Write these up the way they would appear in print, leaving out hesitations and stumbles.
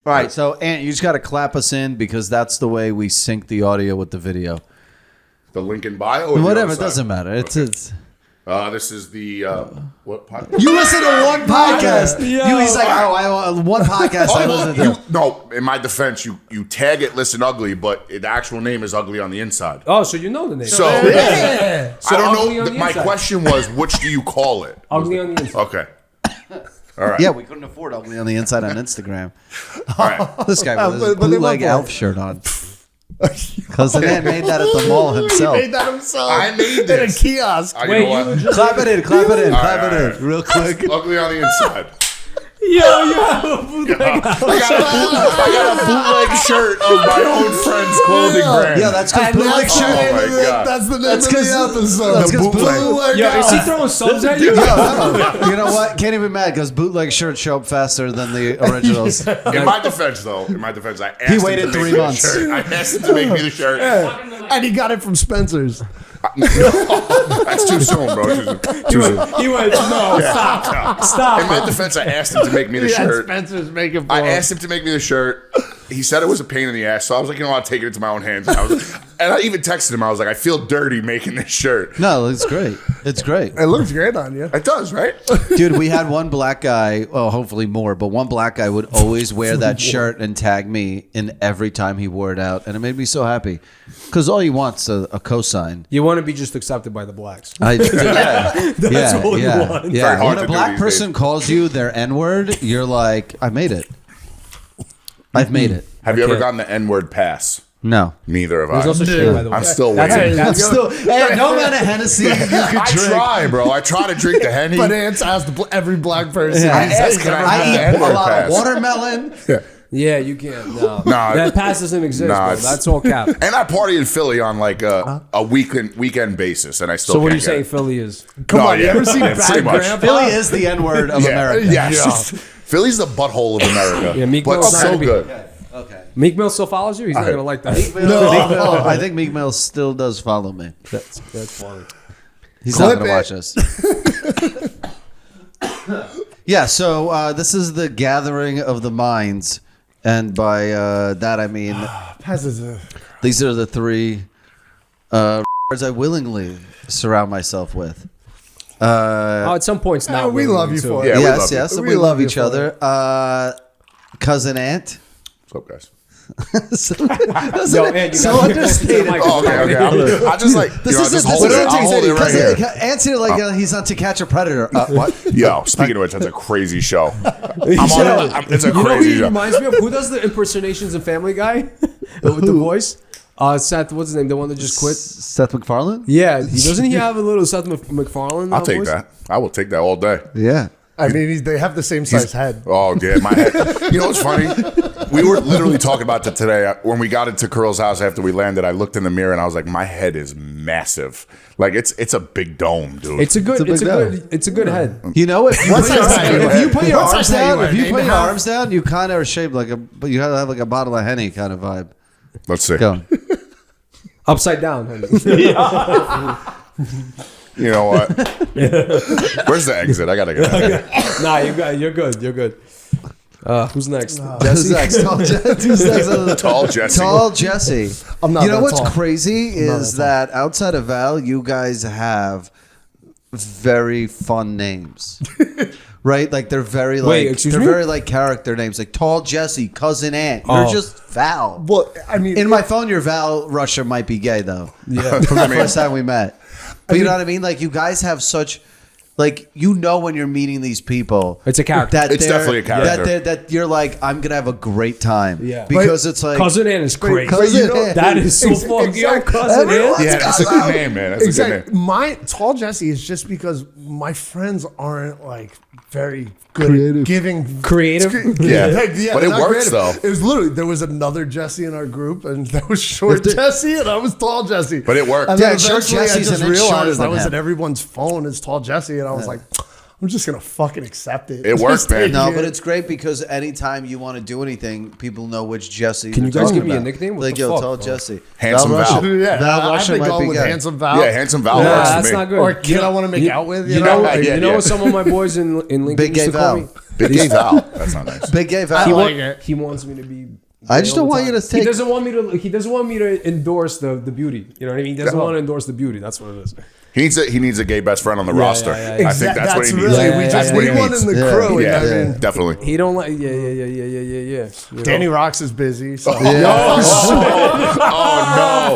All right, so Ant, you just got to clap us in because that's the way we sync the audio with the video. The link in bio? Or Whatever, it doesn't matter. It's this is the what podcast? You listen to one podcast. He's like, one podcast I listen to. No, in my defense, you tag it Listen Ugly, but the actual name is Ugly on the inside. Oh, so you know the name. So, yeah. I don't know. My question was, which do you call it? Ugly on the inside. Okay. All right. Yeah, we couldn't afford Ugly on the Inside on Instagram. All right. This guy with his bootleg Alf shirt on. Cousin Ant made that at the mall himself. He made that himself. I made this. In a kiosk. Wait, clap it in, real quick. Ugly on the inside. Yo, you have a bootleg. I got a bootleg shirt of my own friend's clothing brand. Yeah, that's because bootleg shirt. Oh my God. That's the name of the episode. That's because bootleg. Yo, is he throwing subs at you? You know what? Can't even be mad because bootleg shirts show up faster than the originals. In my defense, I asked He him waited to 3 make me the months. shirt. I asked him to make me the shirt. And he got it from Spencer's. That's too soon, bro. Too soon. He went, no, stop. In my defense, I asked him to make me the shirt. Spencer's making I asked him to make me the shirt. He said it was a pain in the ass, so I was like, I'll take it into my own hands. And I even texted him. I was like, I feel dirty making this shirt. No, it's great. It's great. It looks great on you. It does, right? Dude, we had one black guy, well, hopefully more, but one black guy would always wear that shirt and tag me in every time he wore it out. And it made me so happy. Because all he wants is a cosign. You want to be just accepted by the blacks. That's all you want. Yeah. Very hard When to a do black these person days. calls you their N-word, you're like, I made it. I've made it. Have you ever gotten the N-word pass? No. Neither have There's I. also shit, by the way. I'm still That's waiting. it. I'm still, hey, no amount of Hennessy you could I drink. try, bro. I try to drink the Henny. But Ants asked every black person. Yeah. He says, Can I I eat have the a N-word lot pass? of watermelon. Yeah, you can't. No. Nah. That pass doesn't exist, Nah, bro. it's- That's all cap. And I party in Philly on like a weekend basis, and I still So what are can't you saying get it. Philly is? Come No, on, you yeah. ever seen Yeah, Bad pretty much. Grandpa? Philly is the N-word of America. Yes. Philly's the butthole of America. Yeah, Meek but Mill's not so gonna be- good. Okay. Meek Mill still follows you? He's not going to like that. Meek Mill, I think Meek Mill still does follow me. That's funny. He's Clip not going to watch us. Yeah, so this is the gathering of the minds. And by that, I mean, these are the three I willingly surround myself with. At some points now. we love you for it. Yeah, we love yes, you. yes, We we love love you each for other. Cousin Ant. What's up, guys? Yo, Ant, you So gotta- understated. Oh, okay. I just like, This hold it. I'll hold it right here. Ant's here like he's on To Catch a Predator. What? Yo, speaking of which, that's a crazy show. It's a You know who crazy he show. reminds me of? Who does the impersonations in Family Guy? With the voice? Seth, what's his name? The one that just quit? Seth MacFarlane? Yeah. Doesn't he have a little Seth MacFarlane? I'll take voice? that. I will take that all day. Yeah. I mean, they have the same size head. Oh, yeah, my head. You know what's funny? We were literally talking about that today. When we got into Kirill's house after we landed, I looked in the mirror and I was like, my head is massive. Like it's a big dome, dude. It's a good head. You know, if you put your What's arms that down, you if you name put your half? arms down, you kind of are shaped like but you have like a bottle of Henny kind of vibe. Let's see. Go. Upside down. You know what? Where's the exit? I gotta get out of here. Nah, you're good. You're good. Who's next? Who's next? Who's next? Tall Jesse. Tall Jesse. I'm not You know that what's tall. crazy is that outside of Val, you guys have very fun names. Right? Like they're very like excuse they're me? very like character names. Like Tall Jesse, Cousin Ant. You're Oh. just Val. Well, I mean, In my phone, your Val Russia might be gay though. Yeah. From the first time we met. But you know what I mean? Like you guys have such like you know when you're meeting these people. It's a character. That It's they're- definitely a character. That you're like, I'm gonna have a great time. Yeah. Because it's like Cousin Ann is great. Cousin Ann. That is so fucking yo, Cousin Ann. Yeah, that's a good name, man. That's a good exactly. name. My Tall Jesse is just because my friends aren't like very good at giving Creative. Yeah. Like, But they're it not works, creative. though. It was literally there was another Jesse in our group, and that was short Jesse, and I was Tall Jesse. But it worked. And then Yeah, short eventually I Jesse's just an inch shorter realized I than was him. in everyone's phone as Tall Jesse, and I was like, I'm just gonna fucking accept it. It worked, Just man. take No, it. but it's great because anytime you want to do anything, people know which Jesse. Can you they're guys talking give me a about. nickname? What Like, the yo, fuck, tell bro? Jesse. Handsome Val. Yeah, Val I've Rusher been might going be with good. Handsome Val. Yeah, Handsome Val Nah, works for that's me. not good. Or kid I want to make out with. You know? You know what some of my boys in Lincoln Big used to Gay call Val. me? Big Gay Val. That's not nice. Big Gay I Val. like it. He wants me to be. I just don't want you to take. He doesn't want me to. He doesn't want me to endorse the beauty. You know what I mean? He doesn't want to endorse the beauty. That's what it is. He needs a gay best friend on the roster. yeah. I think that's what he needs. really. Yeah, we yeah, just yeah, need yeah. one in the Yeah. crew. Yeah, I mean, definitely. He don't like. Yeah. You know? Danny Rocks is busy. So. Oh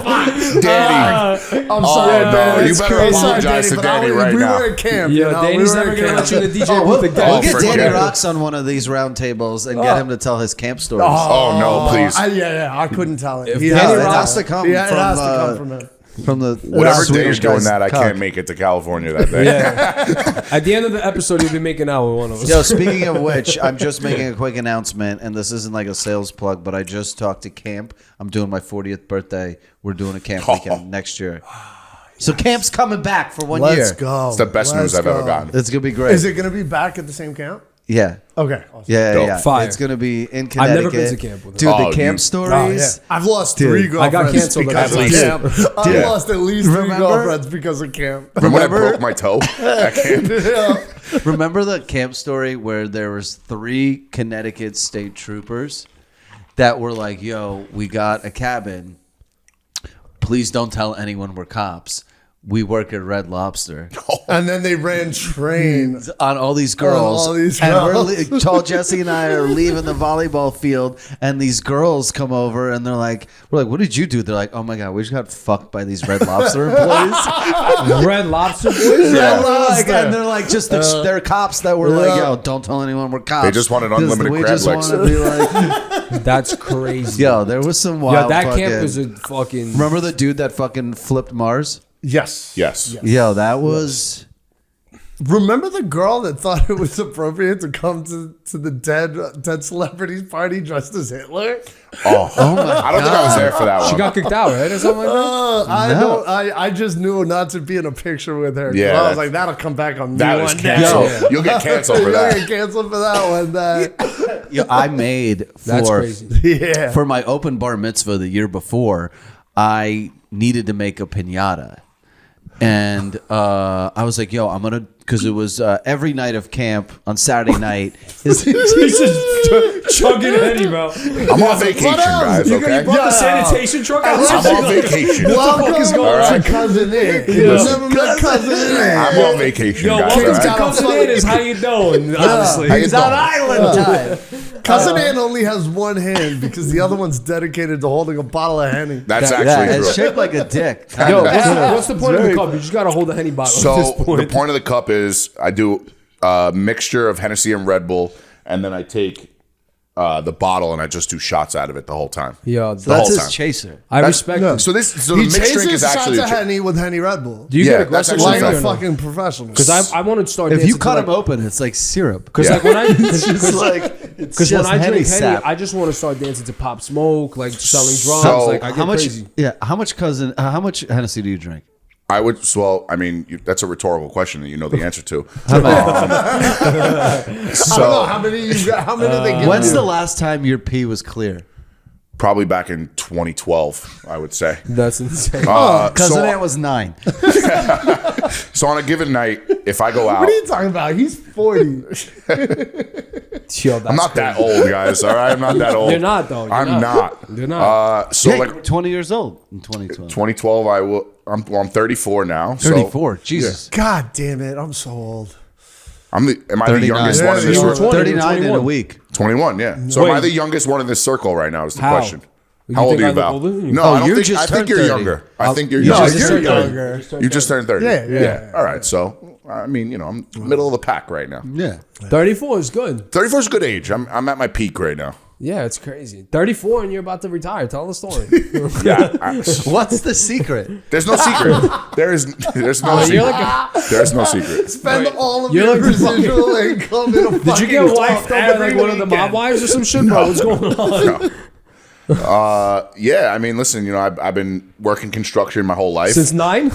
no, Danny! I'm sorry, no, man. you It's better crazy. apologize to but Danny we right now. were at camp. Yo, you know? Danny's we were never at gonna camp. let you in the DJ Oh, booth we'll again. get forget Danny it. Rocks on one of these round tables and get him to tell his camp stories. Oh no, please! Yeah, I couldn't tell it. If He Danny has it to has tell. to come Yeah, it from, has to come from him. From the Whatever day Swedish you're doing guy's that, I cock. can't make it to California that day. Yeah. At the end of the episode, you'll be making out with one of us. Yo, speaking of which, I'm just making a quick announcement, and this isn't like a sales plug, but I just talked to camp. I'm doing my 40th birthday. We're doing a camp weekend next year. So camp's coming back for 1 year. Let's go. It's the best news I've ever gotten. It's gonna be great. Is it going to be back at the same camp? Yeah. Okay. Awesome. Yeah, Dope. yeah. Fire. It's gonna be in I've Connecticut. never been to camp with him. Dude, Oh, the camp you- stories. I've lost Dude, 3 I got girlfriends canceled because at of least. camp. I've Yeah. lost at least 3 Remember? girlfriends because of camp. Remember when I Remember? broke my toe at camp? Remember the camp story where there was 3 Connecticut state troopers that were like, "Yo, we got a cabin. Please don't tell anyone we're cops. We work at Red Lobster." And then they ran train. On all these girls. all these And girls. tall Jesse and I are leaving the volleyball field, and these girls come over, and they're like, "We're like, what did you do?" They're like, "Oh my god, we just got fucked by these Red Lobster employees." Red Lobster boys? Yeah, and they're like, just they're cops that were like, Yeah. "Yo, don't tell anyone we're cops." They just wanted unlimited we crab just legs. want to be like, That's crazy. yo, there was some Yo, wild. that fucking, camp was a fucking. Remember the dude that fucking flipped Mars? Yes. Yes. Yo, that was. Remember the girl that thought it was appropriate to come to the dead celebrities party dressed as Hitler? Oh my! I don't think I was there for that one. She got kicked out, right? Or something like that? No. I just knew not to be in a picture with her. 'Cause Yeah, I was that- like, that'll come back on me That was one day. canceled. Yeah. You'll get canceled for You'll that. get canceled for that one. That Yo, I made That's for crazy. yeah. for my open bar mitzvah the year before. I needed to make a pinata, and I was like, "Yo, I'm gonna," because it was every night of camp on Saturday night. He's just chugging Henny, bro. I'm on vacation, guys. You Okay. brought the sanitation truck out? I'm on vacation. Welcome is going on? to Cousin Nick. You never met Cousin Nick. I'm on vacation, Yo, guys. welcome all to right? Cousin in is how you doing, honestly. How you He's on doing? island time. Cousin Ann only has one hand because the other one's dedicated to holding a bottle of Henny. That's Yeah, actually it's true. shaped like a dick. Yo, what's the point of the cup? You just got to hold the Henny bottle at So this the point. point of the cup is I do a mixture of Hennessy and Red Bull, and then I take the bottle and I just do shots out of it the whole time. Yo, So that's whole his time. chaser. I respect Yeah. it. So the He mixed drink chases is shots actually of Henny with Henny Red Bull. Do you Yeah, get that's aggressive actually Like with fair. a it or no? fucking professional. Because I want to start If dancing you cut to him like, open, it's like syrup. Because Yeah. like when I, It's just like it's because when just I drink Henny, sap. I just want to start dancing to Pop Smoke, like selling drugs. So, like I get How much? crazy. Yeah. How much How much Hennessy do you drink? I would. Well, I mean, that's a rhetorical question that you know the answer to. How about- So how many they give When's you? the last time your pee was clear? probably back in 2012, I would say. That's insane. Cousin so, Aunt was 9. so on a given night, if I go out, What are you talking about? He's 40. Yo, that's I'm not that old, guys. All right, I'm not that old. You're not, though. You're I'm not. not. You're not. So Yeah, like you were 20 years old in 2012. 2012, I'm 34 now. So 34. Jesus. God damn it. I'm so old. am I the 39. youngest one in Yeah, this you were circle? 20, 39 in a 21. week. 21, yeah. So am I Wait. the youngest one in this circle right now? Is the How? question. You How old think are I you, look Val? older than you? No, Oh, I don't you think. just I think turned you're 30. younger. I think you're No, younger. you're younger. younger. You just turned 30. Yeah. All right. So I mean, you know, I'm middle of the pack right now. Yeah. 34 is good. 34 is a good age. I'm at my peak right now. Yeah, it's crazy. 34 and you're about to retire. Tell the story. Yeah. What's the secret? There's no secret. There's no secret. you're like There's no secret. Spend all of You're your like the residual income in a Did you get wifed up by like one of the mob wives or some shit, bro? What's going on? No. Yeah, I mean, listen, I've been working construction my whole life. Since 9?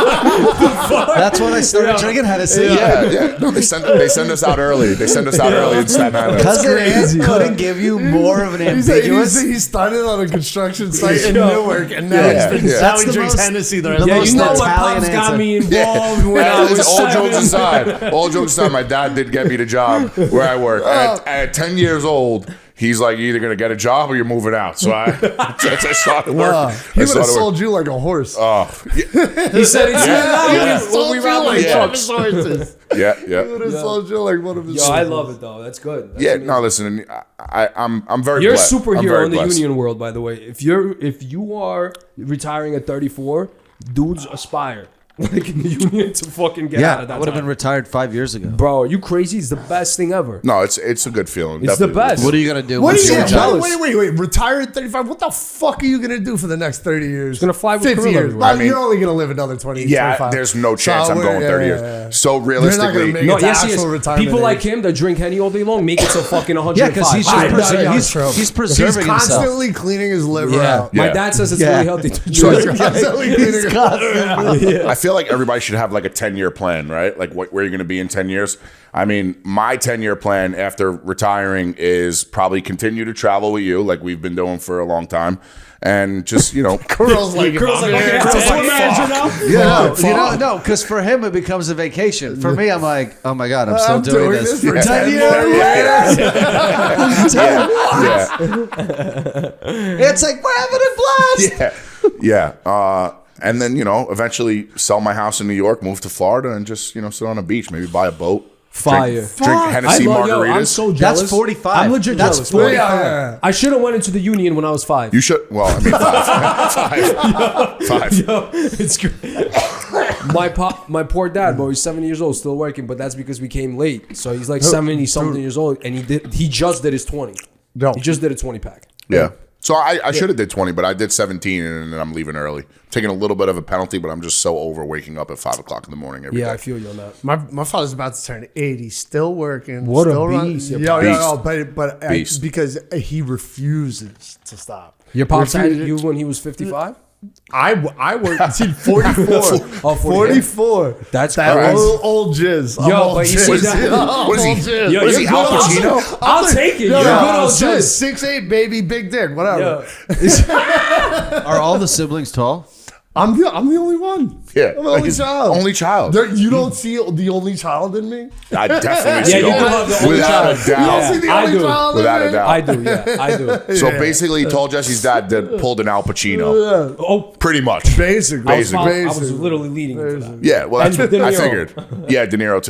That's when I started drinking Hennessy. Yeah. No, they send us out early. They send us out early in Staten Island. Cousin Ant couldn't give you more of an ambiguous. He started on a construction site in Newark, and now Yeah. now That's he the drinks most- Hennessy the the rest of Yeah, the most you know what Italian pops got answer. me involved when I was All 7. jokes aside, my dad did get me the job where I work. At 10 years old, he's like, you're either going to get a job or you're moving out. So I started working. He would have sold you like a horse. He said it's Sold we you robbed like like one of trucks. his horses. Yeah. He would have sold you like one of his Yo, horses. I love it though. That's good. That's Yeah, amazing. no, listen, I'm very You're a blessed. I'm superhero very in the blessed. union world, by the way. If you are retiring at 34, dudes aspire like in the union to fucking get out of that. I would have been time. retired 5 years ago. Bro, are you crazy? It's the best thing ever. No, it's a good feeling. It's the Definitely. best. What are you gonna do? What are once you you're jealous. wait, retire at 35? What the fuck are you going to do for the next 30 years? Gonna fly with 50 Kirill years. everywhere. Well, you're only going to live another 20, Yeah, 25. there's no chance So I'm going 30 years. yeah. So You're not realistically, going to make No, it to yes, he actual is. retirement People like age. him that drink Henny all day long make it to fucking 105. Yeah, because he's I know, just yeah, he's true. preserving He's himself. constantly cleaning his liver Yeah. out. My Yeah. dad says it's Yeah. really healthy to So drink. Constantly cleaning his I feel like everybody should have like a 10-year plan, right? Like where you're going to be in 10 years. I mean, my 10-year plan after retiring is probably continue to travel with you like we've been doing for a long time. And just, Girls like, Girls like, yeah, okay, girls tour like, manager fuck. now? No, because for him it becomes a vacation. For me, I'm like, oh my god, I'm still I'm doing doing this. this for Yeah. 10 years. It's like we're having a blast. Yeah. And then, eventually sell my house in New York, move to Florida, and just, sit on a beach, maybe buy a boat. Fire. Drink Hennessy margaritas. I'm so jealous. That's 45. I'm legit That's jealous. 45. Yeah. I should have went into the union when I was 5. You should. Well, I mean, 5. Yo, it's great. My poor dad, bro, he's 70 years old, still working, but that's because we came late. So he's like 70 something years old, and he just did his 20. No. He just did a 20 pack. Yeah. So I should have did 20, but I did 17, and then I'm leaving early. Taking a little bit of a penalty, but I'm just so over waking up at 5 o'clock in the morning every day. Yeah, I feel you on that. My father's about to turn 80, still working. What a still beast, your But Beast. because he refuses to stop. Your pops had Refuses- you when he was 55? I worked. See, 44. Oh, 44. That's that crazy. old jizz. Yo, old but you jizz. see that- What is he? Old jizz. Yo, What is he, you're Al good. Pacino? I'll take it. Yo, You're yo, good old just jizz. 6'8", baby, big dick, whatever. Are all the siblings tall? I'm the only one. Yeah. I'm the only child. Only child. You don't see the only child in me? I definitely Yeah, see you do have the only without child. a You doubt. don't see the I only do. child Without in a me? doubt. I do, yeah. I do. So basically, he told Jesse's dad pulled an Al Pacino. Oh, Pretty much. Basically. I was literally leading into that. Yeah, well, that's And what I De Niro. figured. Yeah, De Niro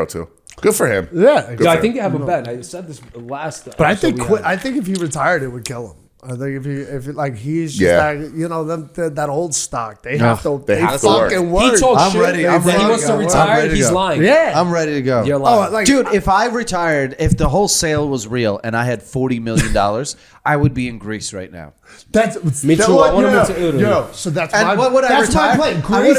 too. Good for him. Yeah. Yeah, I think you have a bet. I said this last. But I episode think we had. I think if he retired, it would kill him. I think he's just Yeah. that old stock. They have to. They have to work. fucking He work. talks I'm shit ready. that I'm he ready wants to to go. I'm retire. ready to He's go. lying. Yeah. I'm ready to go. You're lying. Oh, like Dude, if I retired, if the whole sale was real and I had $40 million, I would be in Greece right now. that's Me that too. what- I wanna yo, move to Italy. yo, so that's And my what would I that's my retire? plan. I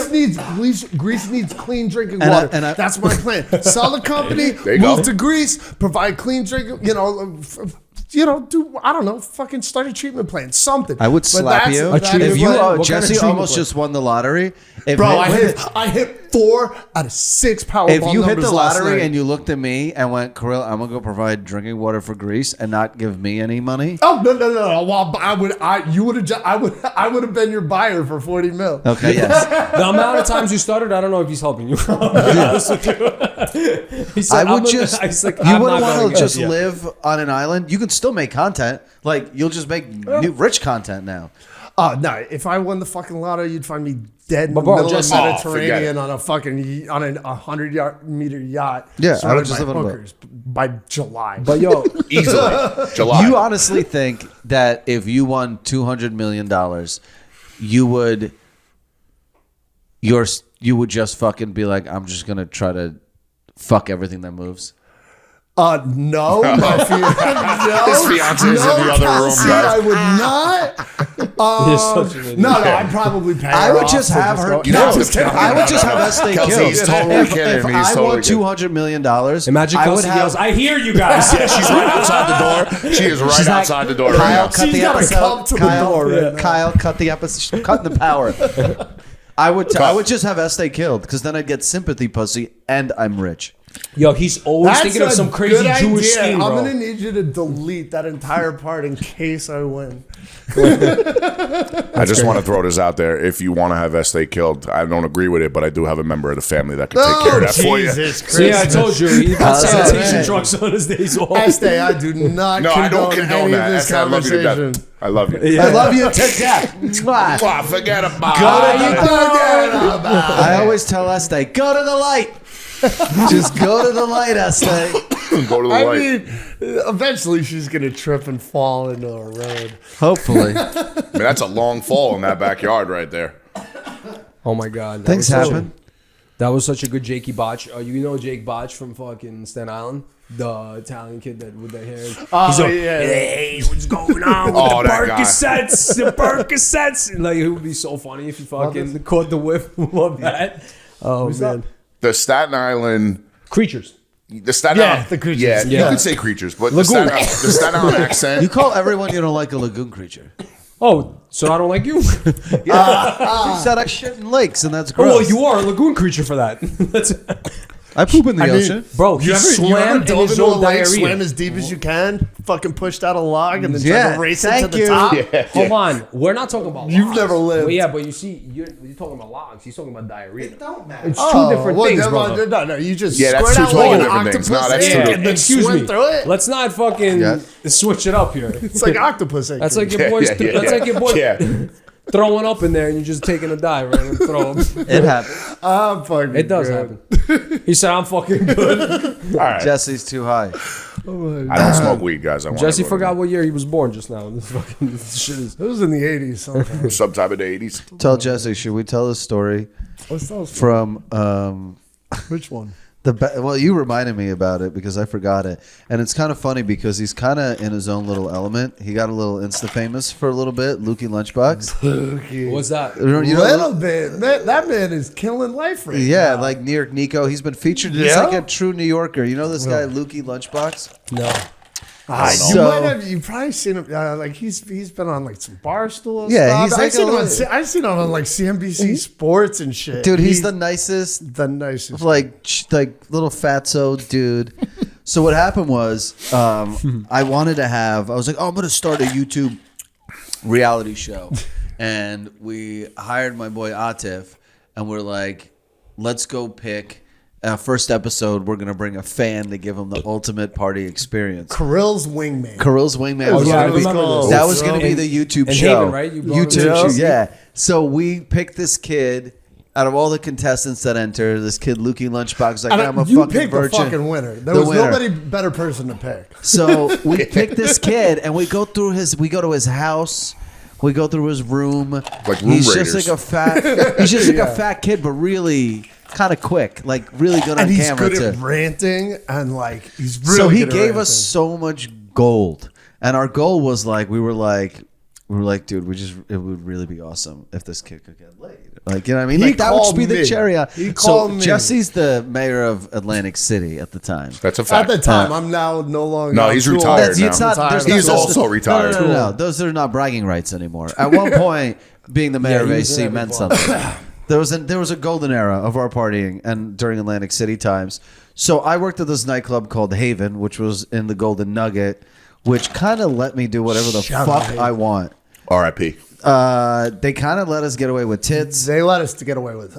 would've- Greece needs clean drinking And I- water. and I- That's my plan. Sell the company, There you move go. to Greece, provide clean drinking. Do I don't know? Fucking start a treatment plant, something. I would But slap that's- you. that's If the you, plan. What kind of Jesse treatment almost plan? just won the lottery. If Bro, it- I hit 4 out of 6 Powerball if you hit numbers the last lottery night. and you looked at me and went, Kirill, I'm gonna go provide drinking water for Greece and not give me any money. Oh no! Well, I would have been your buyer for 40 mil. Okay, yes. The amount of times you started, I don't know if he's helping you. He said, I would I'm just. he's like, you I'm wouldn't not want going to just yeah. live on an island. You can still make content. Like you'll just make new rich content now. Oh no! If I won the fucking lotto, you'd find me dead in But the bro, middle just- of the Oh, forget Mediterranean it. on a fucking on a 100-meter yacht. Yeah, I would surrounded just by live on a boat. hookers by July. But yo, Easily. July. You honestly think that if you won $200 million, you would just fucking be like, I'm just gonna try to fuck everything that moves. No, my His fiance is in the other room, Kelsey, guys. I would not. You're such an idiot. No, I'd probably pay her I would off just for have her. go- You don't have to- I would just have Estee Kelsey, killed. he's totally if kidding. if He's I totally want kidding. $200 million, Imagine I would Kelsey yells, have. I hear you guys. Yeah, she's right outside the door. She is right She's like, outside the door Kyle, right now. cut She's the gotta episode. come to the door right now. Kyle, cut the episode. She's cutting the power. I would just have Estee killed because then I'd get sympathy pussy and I'm rich. Yo, he's always thinking of some crazy good Jewish idea. scheme, I'm bro. gonna need you to delete that entire part in case I win. I just want to throw this out there. If you want to have Estee killed, I don't agree with it, but I do have a member of the family that can take care of that for you. Jesus So yeah, I Christ. told you he got sanitation man. trucks on his days off. Estee, I do not No, I don't condone any that. of this Estee, I love you to conversation. death. I love you. I love you to death. Mwah. Wow, forget about I always tell Estee, go to the light. Just go to the light, Estee. Go to the I light. mean, eventually she's gonna trip and fall into a road. Hopefully. I mean, that's a long fall in that backyard right there. Oh my god, Things happen. That was such a good Jakey Botch. You know Jake Botch from fucking Staten Island, the Italian kid that with the hair. Oh, He's like, yeah. hey, what's going on with Oh, the that guy. Percocets? The Percocets. Like it would be so funny if you fucking caught the whiff of that. Oh man, The Staten Island, creatures. the Staten Yeah, Island, the creatures. Yeah, Yeah. you could say creatures, but the Staten Island accent. You call everyone you don't like a lagoon creature. Oh, so I don't like you. You said I shit in lakes, and that's gross. Oh, you are a lagoon creature for that. That's, I poop in the ocean. bro, he You swam ever in dove his into a own lake, diarrhea. swam as deep as you can, fucking pushed out a log, and then tried Yeah, to race it to thank the you. top? Hold on, we're not talking about. You've logs. never lived. Well, yeah, but you see, you're talking about logs. He's talking about diarrhea. Don't matter. It's two different things, brother. No, you just Yeah, that's squirt two out like totally an different things. No, octopus that's egg two and different- then Excuse swim me. through it. Let's not fucking Yeah. switch it up here. It's like octopus egg. That's like your Yeah, boys. yeah, yeah, That's like your boy yeah. throwing up in there and you're just taking a dive right and throw. It happens. I'm fucking It does good. happen. He said, "I'm fucking good." All right. Jesse's too high. I don't smoke weed, guys. I Jesse forgot what year he was born just now. This fucking shit is. It was in the 80s sometime. sometime in the 80s. Tell Jesse, should we tell the story What's those? from Which one? well, you reminded me about it because I forgot it, and it's kind of funny because he's kind of in his own little element. He got a little Insta famous for a little bit, Lukey Lunchbox. What's that? You know, Little bit. That man is killing life right yeah, now. like New York Nico. He's been featured as Yeah? like a true New Yorker. You know this guy, Lukey Lunchbox? No. You So- might have. You probably seen him. Like he's been on like some Barstool. Yeah, stuff. he's like I've seen him on like CNBC Sports and shit. Dude, he's the nicest, the nicest. like little fatso dude. So what happened was, I wanted to have. I was like, oh, I'm gonna start a YouTube reality show, and we hired my boy Atif, and we're like, let's go pick. First episode, we're gonna bring a fan to give him the ultimate party experience. Kirill's wingman. Kirill's wingman. Oh, was yeah, gonna I remember be, this. that was going to be And- the YouTube and show. Haven, right? You brought him YouTube in. show, yeah. So we picked this kid out of all the contestants that enter. This kid, Lukey Lunchbox, like I'm a you fucking picked virgin. the fucking winner. There The was winner. nobody better person to pick. So we picked this kid, and we go to his house. We go through his room. Like room he's raiders. just like a fat. He's just like a fat kid, but really kind of quick, like really good on And he's camera good too. at ranting, and like he's really. So he good at gave ranting. us so much gold, and our goal was like we were like, dude, it would really be awesome if this kid could get laid. Like, you know what I mean? He Like that would just called be the me. cherry on. He So called me. Jesse's the mayor of Atlantic City at the time. That's a At fact. the time, I'm now no longer. No, he's too old. retired now. It's not. There's He's no- also retired. No. Those are not bragging rights anymore. At one point, being the mayor Yeah, of he was in AC every meant club. something. There was a golden era of our partying and during Atlantic City times. So I worked at this nightclub called Haven, which was in the Golden Nugget, which kind of let me do whatever the Shout fuck out I want. R.I.P. They kind of let us get away with tits. They let us to get away with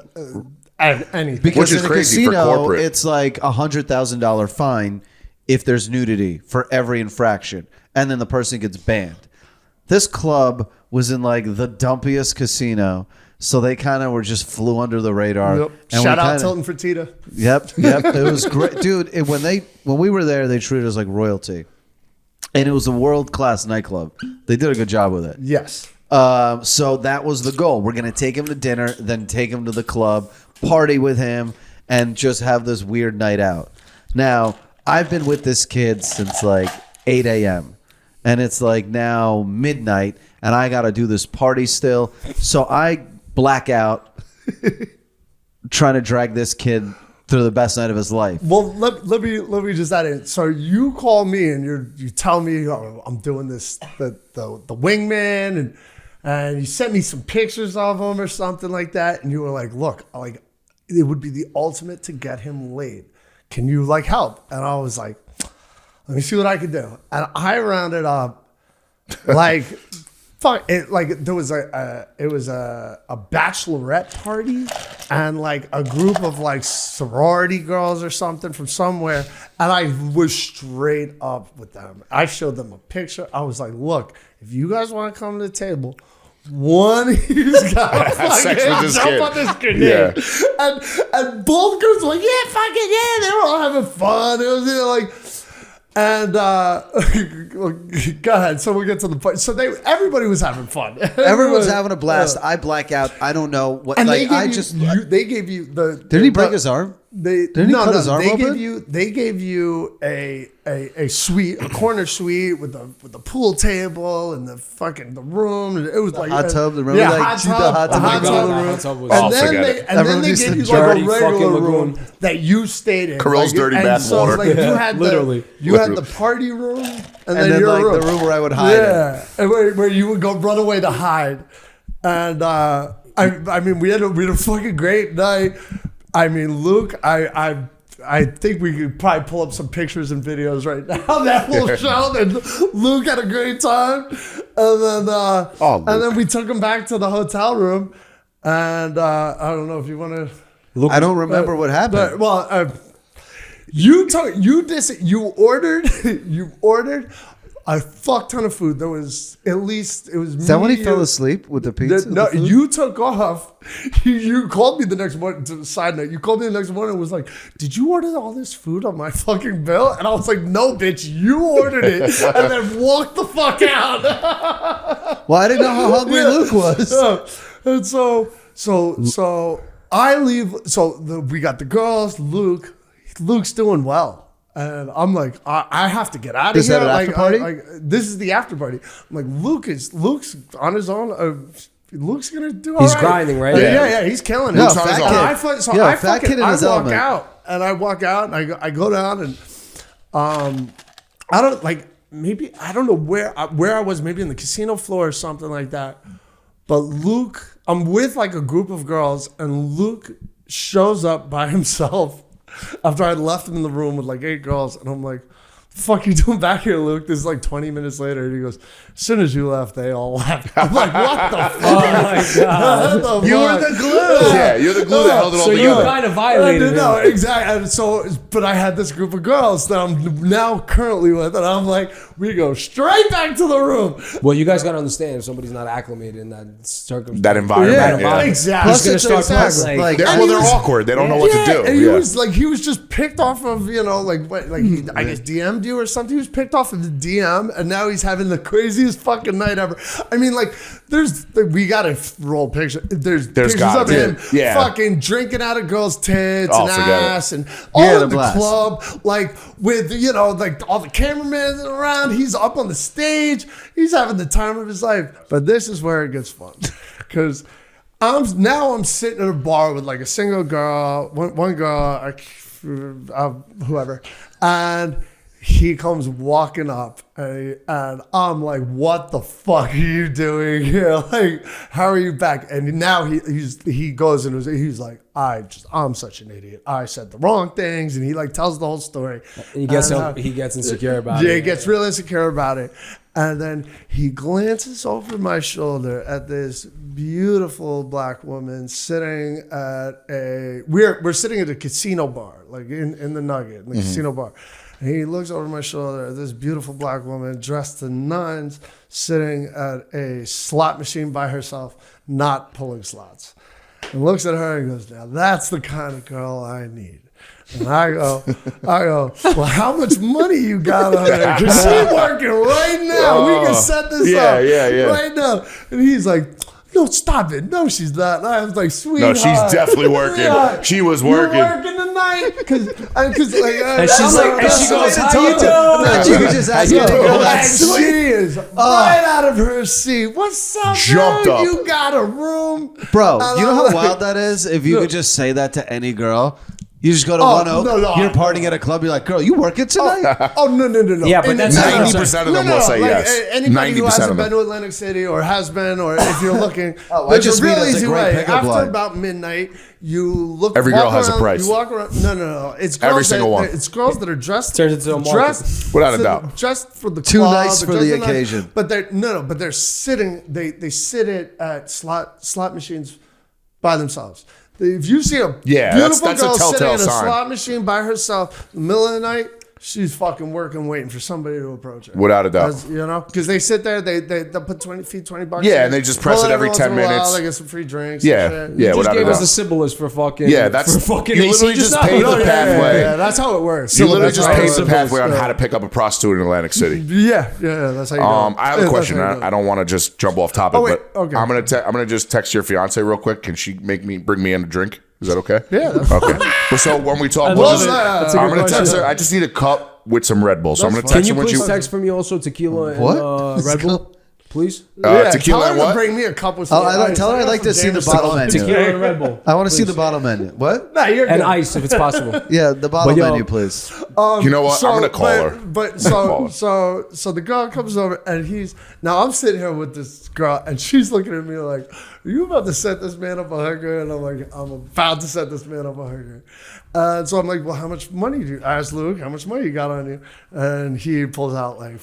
anything. Because Which is in a crazy for casino, corporate. it's like $100,000 fine if there's nudity for every infraction, and then the person gets banned. This club was in like the dumpiest casino, so they kind of were just flew under the radar. Yep. And Shout we out kinda- Tilton Fertitta. Yep. It was great, dude. When we were there, they treated us like royalty, and it was a world class nightclub. They did a good job with it. Yes. So that was the goal. We're gonna take him to dinner, then take him to the club, party with him, and just have this weird night out. Now, I've been with this kid since like 8 a.m. and it's like now midnight, and I got to do this party still. So I black out trying to drag this kid through the best night of his life. Well, let me just add in. So you call me and you tell me, oh, I'm doing this the wingman and you sent me some pictures of him or something like that, and you were like, look, like it would be the ultimate to get him laid. Can you like help? And I was like, let me see what I can do. And I rounded up like fuck it, like there was a bachelorette party and like a group of like sorority girls or something from somewhere, and I was straight up with them. I showed them a picture. I was like, look, if you guys want to come to the table, one of you got to jump on this grenade. Yeah. And both girls were like, yeah, fuck it, yeah. They were all having fun. It was like, and go ahead. So we get to the point. So everybody was having fun. Everyone's having a blast. I black out. I don't know what. And like they gave you the. Did he break his arm? Didn't he cut his arm open? They gave you a suite, a corner suite with the pool table and the room. And it was like hot tub. The room, yeah, like, hot tub. And then they gave you like a regular room that you stayed in. Kirill's dirty bath water. Like you had you had the party room, and then your like room. the room where I would hide. Yeah, and where you would go run away to hide. And I mean, we had a fucking great night. I mean, Luke, I think we could probably pull up some pictures and videos right now that will show that Luke had a great time. And then we took him back to the hotel room. And I don't know if you want to. I don't remember what happened. You ordered a fuck ton of food. There was at least Is that when he fell asleep with the pizza? No, you took off. You called me the next morning. To the side note, you called me the next morning and was like, "Did you order all this food on my fucking bill?" And I was like, "No, bitch, you ordered it," and then walked the fuck out. Well, I didn't know how hungry Luke was. And so I leave. So we got the girls. Luke's doing well. And I'm like, I have to get out of here. Is that an after party? This is the after party. I'm like, Luke's on his own. Luke's gonna do allHe's right. grinding, right? Yeah, he's killing it. No, So fat kid. I walk out and I go down and I don't know where I was, maybe in the casino floor or something like that. But Luke, I'm with like a group of girls, and Luke shows up by himself after I left him in the room with like 8 girls, and I'm like, "The fuck you doing back here, Luke?" This is like 20 minutes later, and he goes, "As soon as you left, they all left." I'm like, "What the fuck?" Oh my god! You were the glue. Yeah, you're the glue that held it all So together. you kind of violated No, him. exactly. And so, but I had this group of girls that I'm now currently with, and I'm like, we go straight back to the room. Well, you guys got to understand, if somebody's not acclimated in that circumstance, That environment. Yeah, exactly. He's gonna start exactly. like They're awkward. They don't know what to do. And he was just picked off of, he, I guess DM'd you or something. He was picked off of the DM, and now he's having the craziest fucking night ever. I mean, like, we gotta roll pictures. There's pictures of him fucking drinking out of girls' tits and ass and all in the club, like with like all the cameramen around. He's up on the stage. He's having the time of his life. But this is where it gets fun, because I'm sitting at a bar with like a single girl, one girl, whoever, and he comes walking up, and I'm like, "What the fuck are you doing here? Like, how are you back?" And now he goes and he's like, "I'm such an idiot. I said the wrong things," and he like tells the whole story. he gets insecure about it. Yeah, he gets real insecure about it. And then he glances over my shoulder at this beautiful black woman sitting at we're sitting at a casino bar, like in the Nugget, in the casino bar. And he looks over my shoulder at this beautiful black woman dressed to nines, sitting at a slot machine by herself, not pulling slots. And looks at her and goes, "Now that's the kind of girl I need." And I go, "Well, how much money you got on there? Because she's working right now. We can set this up right now." And he's like, no, stop it. No, she's not. And I was like, sweetheart. No, she's definitely working. Yeah. She was You're working. working tonight? Because And she's like, and she goes, how you doing? You could just ask any girl and that's she sweet. is right out of her seat. What's up, Jumped girl? up. You got a room? Bro, And you know I'm how like- wild that is? If you could just say that to any girl. You just go to Oh, One Oak, no, you're partying at a club, you're like, girl, you working tonight? Oh, no. Yeah, but that's 90% of them will say yes. Anybody who 90% hasn't of been them. to Atlantic City or has been, or if you're looking, Oh, I there's just a mean real it's a easy great way. pickup After line. about midnight, you look. Every walk girl has a around- price. You walk around. No. It's girls Every single one. It's girls that are dressed. Turns into a market. dressed Without a for- doubt. Dressed for the Too club, nice for the dressed nice, occasion. But they're sitting. They sit at slot machines by themselves. If you see a Yeah, beautiful that's a girl sitting telltale in a sign. slot machine by herself in the middle of the night, she's fucking working, waiting for somebody to approach her. Without a doubt. You know, because they sit there, they'll put $20 Yeah, in. and they just press Pull it every once 10 in a while, minutes. They get some free drinks. Yeah, and shit. yeah, Just without a gave us doubt. the Sibylus for fucking. Yeah, that's for fucking you AC literally just now. paid the Yeah, pathway. Yeah, that's how it works. You literally That's just how it paved works. the pathway on how to pick up a prostitute in Atlantic City. Yeah, that's how you do it. I have Yeah, a that's question. how you do it. I don't want to just jump off topic, Oh, wait, but okay. I'm gonna just text your fiance real quick. Can she bring me in a drink? Is that okay? Yeah, that's Okay. But so when we talk, love just, it. That's a I'm good gonna text question. her. I just need a cup with some Red Bull. So I'm gonna That's Can text you her when please she. text for me also tequila What? and Red Bull, please? Tequila tell and her what? to bring me a cup with Oh, some tell her I'd like to see the bottle menu. Tequila and Red Bull. I want to see the bottle menu. What? Nah, you're And good. ice if it's possible. Yeah, the bottle But yo- menu, please. You know what? I'm gonna call her. But Call so the girl comes over and I'm sitting here with this girl and she's looking at me like, "Are you about to set this man up a hooker?" And I'm like, "I'm about to set this man up a hooker." So I'm like, "Well, how much money do you?" I asked Luke, "How much money you got on you?" And he pulls out like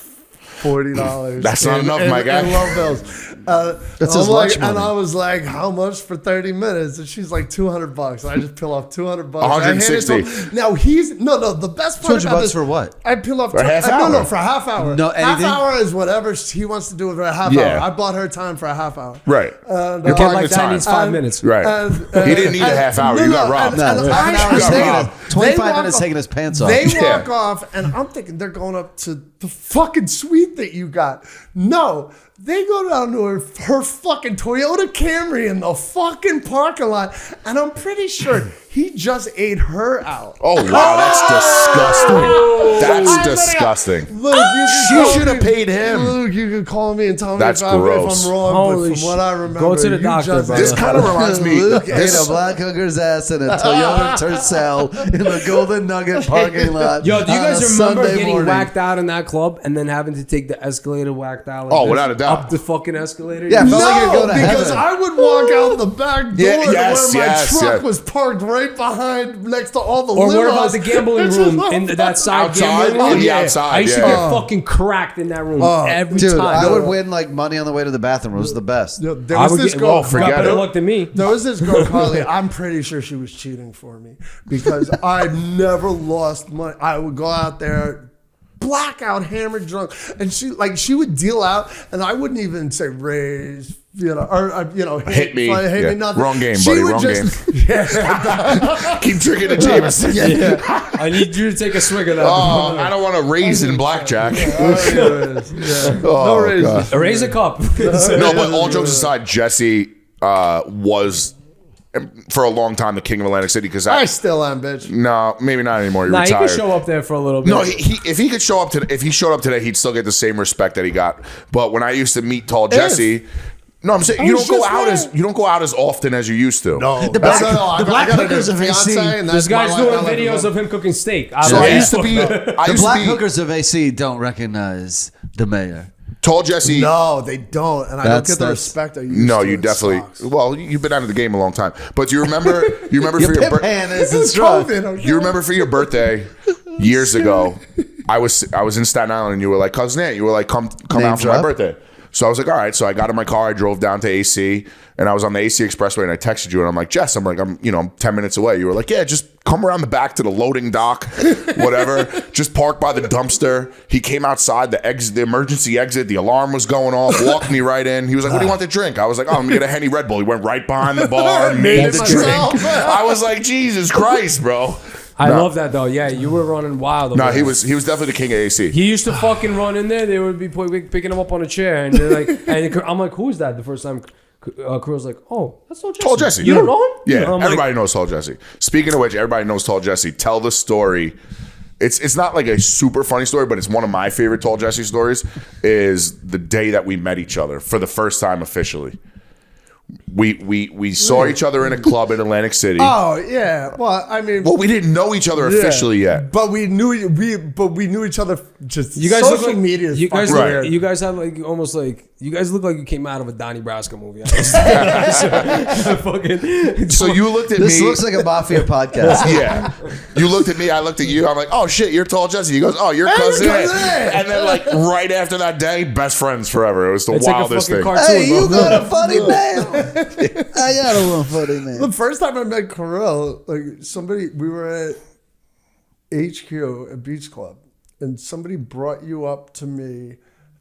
$40. That's not enough, my guy. In low bills. That's I'm his like, lunch and money. I was like, "How much for 30 minutes?" And she's like, $200. And I just peel off $200. 160. I hand it to him. Now no. The best part 200 about bucks this for what? I peel off For a half hour. No, for a half hour. No, half anything? hour is whatever he wants to do with a half Yeah. hour. I bought her time for a half hour. Right. And, You're Kid buying like the that time. needs 5 minutes. Right. He didn't need a half hour. You got robbed. No, and half an hour is got taking robbed. his, 25 They minutes walk taking his pants off. They Yeah. walk off, and I'm thinking they're going up to the fucking suite that you got. No, they go down to her fucking Toyota Camry in the fucking parking lot, and I'm pretty sure he just ate her out. Oh wow, that's disgusting. That's disgusting. Look, She call should have me- paid him. Luke, you can call me and tell me That's if gross. I'm wrong, Holy but from what I remember, Go to the you doctor, just brother. This kind of reminds me. Luke ate This, a black hooker's ass in a Toyota Tercel in the Golden Nugget parking lot. Yo, do you on guys a remember Sunday getting morning. whacked out in that club and then having to take the escalator whacked out? Like Oh, this without a doubt. Up the fucking escalator? Yeah, You- felt like you're going to because heaven. I would walk out the back door Yeah, to yes, where my yes, truck yes. was parked right behind next to all the Or limos. what about the gambling It's just room all in that side Outside? gambling room? Oh, yeah, outside, I used to yeah. get fucking cracked in that room every Dude, time. I would win like money on the way to the bathroom. It was the best. Yo, there I was would this get, girl. well, got forget better it. luck than me. There was this girl, Carly. I'm pretty sure she was cheating for me because I never lost money. I would go out there, blackout, hammered, drunk, and she would deal out, and I wouldn't even say raise, Hit me. hit Yeah. me, nothing. Wrong game, She buddy, would wrong Yeah, keep drinking the Jameson. I need you to take a swig of that. Oh, I don't want to raise in blackjack. yeah. Oh, No raise. God. Raise a cup. No, but all jokes aside, Jesse was for a long time the king of Atlantic City because I still am, bitch. no, maybe not anymore. You're Nah, he retired. could show up there for a little bit. No, if he could show up if he showed up today, he'd still get the same respect that he got. But when I used to meet Tall Jesse, no, I'm saying you was don't go just out there. as often as you used to. No, The black- I the black got a hookers of AC. fiance, and This that's my guy's life. doing I like videos to of him cooking steak. So I Yeah. used to be. The black hookers of AC don't recognize the mayor. Tall Jesse. No, they don't, and I don't That's- get the that's- respect I used No, to. you It definitely. sucks. Well, you've been out of the game a long time. But do you remember? You remember Your for your pimp birthday? hand isn't It's strong. COVID, okay? You remember for your birthday years ago? I was in Staten Island, and you were like, "Cousin Aunt," you were like, "Come Name out for my drop. birthday." So I was like, "All right." So I got in my car, I drove down to AC, and I was on the AC Expressway, and I texted you, and I'm like, "Jess, I'm 10 minutes away." You were like, "Yeah, just come around the back to the loading dock, whatever. Just park by the dumpster." He came outside, the emergency exit, the alarm was going off, walked me right in. He was like, "What do you want to drink?" I was like, "Oh, I'm gonna get a Henny Red Bull." He went right behind the bar, made Made the it drink. myself. I was like, "Jesus Christ, bro." I No. love that though. Yeah, you were running wild. No, over he there. was definitely the king of AC. He used to fucking run in there. They would be picking him up on a chair, and they're like, and I'm like, who is that? The first time Kirill's like, oh, that's Tall Jesse. Tall Jesse. You don't know him? Yeah, I'm everybody knows Tall Jesse. Speaking of which, everybody knows Tall Jesse. Tell the story. It's not like a super funny story, but it's one of my favorite Tall Jesse stories. Is the day that we met each other for the first time officially. We saw each other in a club in Atlantic City. Oh yeah. Well, I mean, we didn't know each other officially yet. But we knew each other. Just You guys social look like, media. Is you guys fucking look, weird. you guys have like almost like you guys look like you came out of a Donnie Brasco movie. Fucking, So you looked at This me. looks like a mafia podcast. Yeah. You looked at me, I looked at you. I'm like, oh shit, you're Tall Jesse. He goes, oh, you're Cuzzin. Cuzzin. And then like right after that day, best friends forever. It was the it's like a wildest fucking thing. cartoon. Hey, you bro. got a funny man. I got a little funny man. The first time I met Kirill, we were at HQ at Beach Club, and somebody brought you up to me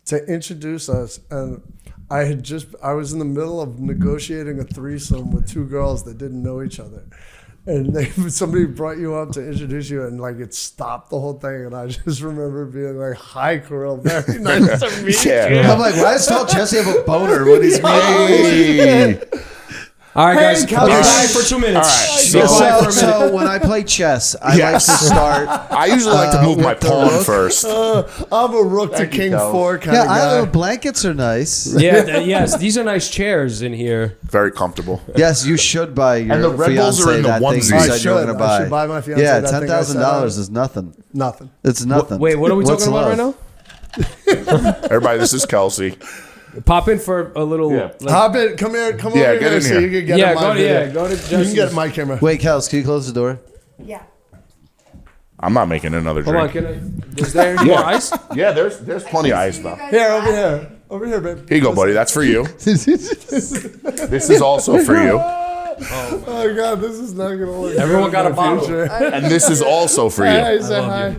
to introduce us, and I was in the middle of negotiating a threesome with two girls that didn't know each other. And somebody brought you up to introduce you, and like it stopped the whole thing. And I just remember being like, "Hi, Kirill, very nice to meet you." I'm like, why does Tall Jesse have a boner when he's Hey. All right, guys, Hey, be Cuzzin. quiet for 2 minutes. All right, Be quiet for a minute. So when I play chess, I Yes. like to start. I usually like to move my with the pawn rook. first. I'm a rook to Thank you, king Kel. 4 kind Yeah, of guy. the blankets are nice. Yeah, yes, these are nice chairs in here. Very comfortable. Yes, you should buy your And the Red Bulls fiance are in the that thing you onesie. said I you were should. going to buy. I should buy my fiance Yeah, that thing I said $10,000 I- is nothing. Nothing. It's nothing. Wait, what are we What's talking about right love? now? Everybody, this is Kelsey. Pop in for a little. Yeah. Like, Hop in. Come here. Come Yeah, over get here in so here. you can get yeah, in my go to video. go to You can get Jesse's. my camera. Wait, Kels, can you close the door? Yeah. I'm not making another Hold on, drink. can I? Is there any more ice? Yeah, there's plenty of ice, though. Here, over here. Over here, babe. Here you go, buddy. That's for you. This is also for you. Oh, God. This is not going to work. Everyone got a in the bottle. future. And this is also for Hey, you. say hi.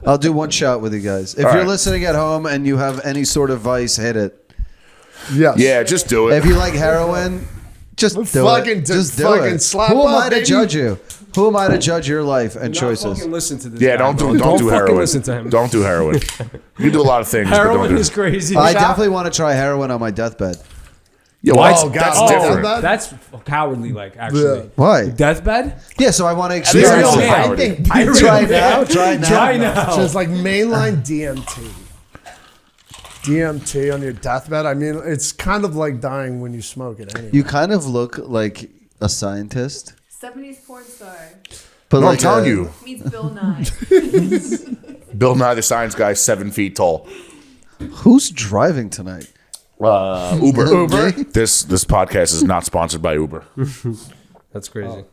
I'll do one shot with you guys. If All you're right. listening at home and you have any sort of vice, hit it. Yes. Yeah, just do it. If you like heroin, just do Fucking it. do- Just do fucking it. slap Who am up, I to baby. judge you? Who am I to judge your life and Don't choices? fucking listen to this. Yeah, guy, don't bro. do fucking heroin. listen to him. Don't do heroin. You do a lot of things, but don't Heroin do is crazy. I definitely want to try heroin on my deathbed. Yeah, well, Oh, that's God. different. Oh, That's cowardly, like actually. Yeah. Why? Deathbed? Yeah, so I want to is experience also it. cowardly. I think Try now. Try now. Try now. So it's like mainline DMT. DMT on your deathbed. I mean, it's kind of like dying when you smoke it anyway. You kind of look like a scientist. 70s porn star. But No, I'm like telling a- you, Meets Bill Nye. Bill Nye the Science Guy, 7 feet tall. Who's driving tonight? Uber. Me? This podcast is not sponsored by Uber. That's crazy.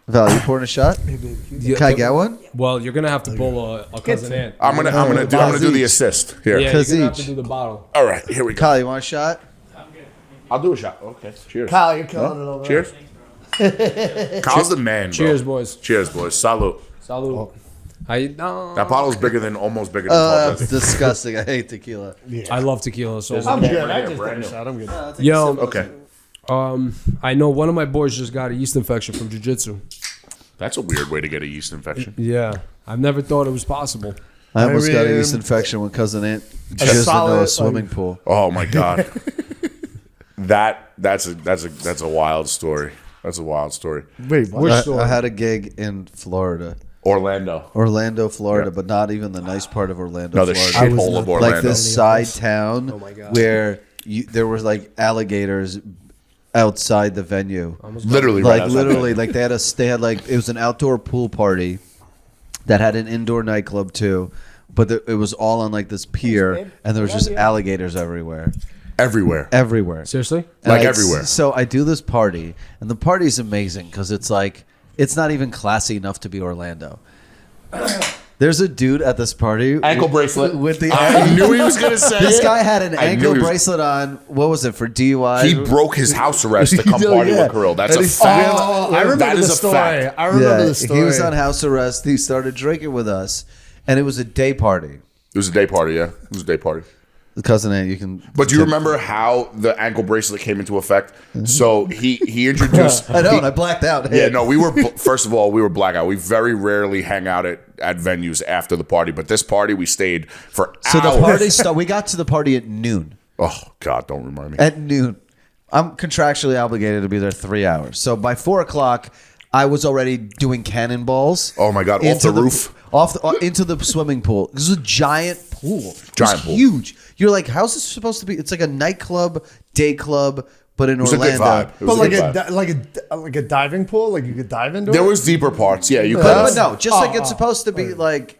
Val, you pouring a shot? Can I get one? Well, you're gonna have to pull a cousin Ant. I'm gonna do the assist here. Yeah, Cause you're gonna have each. to do the bottle. All right, here we go. Kyle, you want a shot? I'll do a shot. Okay. Cheers. Kyle, you're killing it over there. Cheers. Kyle's the man, bro. Cheers, boys. Cheers, boys. Salute. Salud. No. That bottle's almost bigger than Tall It's Jesse. disgusting. I hate tequila. I love tequila so I'm much. good. I Yeah, just brand did a new. shot. I'm good. Yo, Okay. I know one of my boys just got a yeast infection from jiu-jitsu. That's a weird way to get a yeast infection. Yeah, I've never thought it was possible. I almost got a mean, yeast infection when cousin Aunt jizzed into solid, a swimming pool. Oh my god. That's a wild story. That's a wild story. Wait, what? I had a gig in Florida, Orlando. Florida, Yeah. but not even the nice part of Orlando, No, the Florida. shithole of Orlando. Like this side town Oh my God. where there were like alligators outside the venue. Literally, right Like outside literally, like they had like it was an outdoor pool party that had an indoor nightclub too, but it was all on like this pier, and there was just alligators everywhere. everywhere. Seriously? And Like I- everywhere. So I do this party, and the party's amazing because it's like it's not even classy enough to be Orlando. There's a dude at this party Ankle bracelet. with the. I knew he was gonna say This it. guy had an I knew ankle he was- bracelet on. What was it for DUI? He broke his house arrest to come Yeah. party with Kirill. That's And a he- fact. Oh, I remember That the is a story. fact. I remember the story. He was on house arrest. He started drinking with us, and it was a day party. It was a day party, yeah. It was a day party. The cousin Aunt, you can. But do you remember how the ankle bracelet came into effect? So he introduced. I know, and I blacked out. Yeah, no, we were first of all we were blackout. We very rarely hang out at venues after the party, but this party we stayed for So hours. the party we got to the party at noon. Oh God, don't remind me. at noon. I'm contractually obligated to be there 3 hours. So by 4 o'clock, I was already doing cannonballs. Oh my God, off the roof? Into the swimming pool. This is a giant pool. Giant pool. Huge. You're like, how's this supposed to be? It's like a nightclub, day club, but in It was a good Orlando. vibe. It But was like a good vibe. like a diving pool, like you could dive into There it. was deeper parts. Yeah, you could. But no, just like it's supposed to be like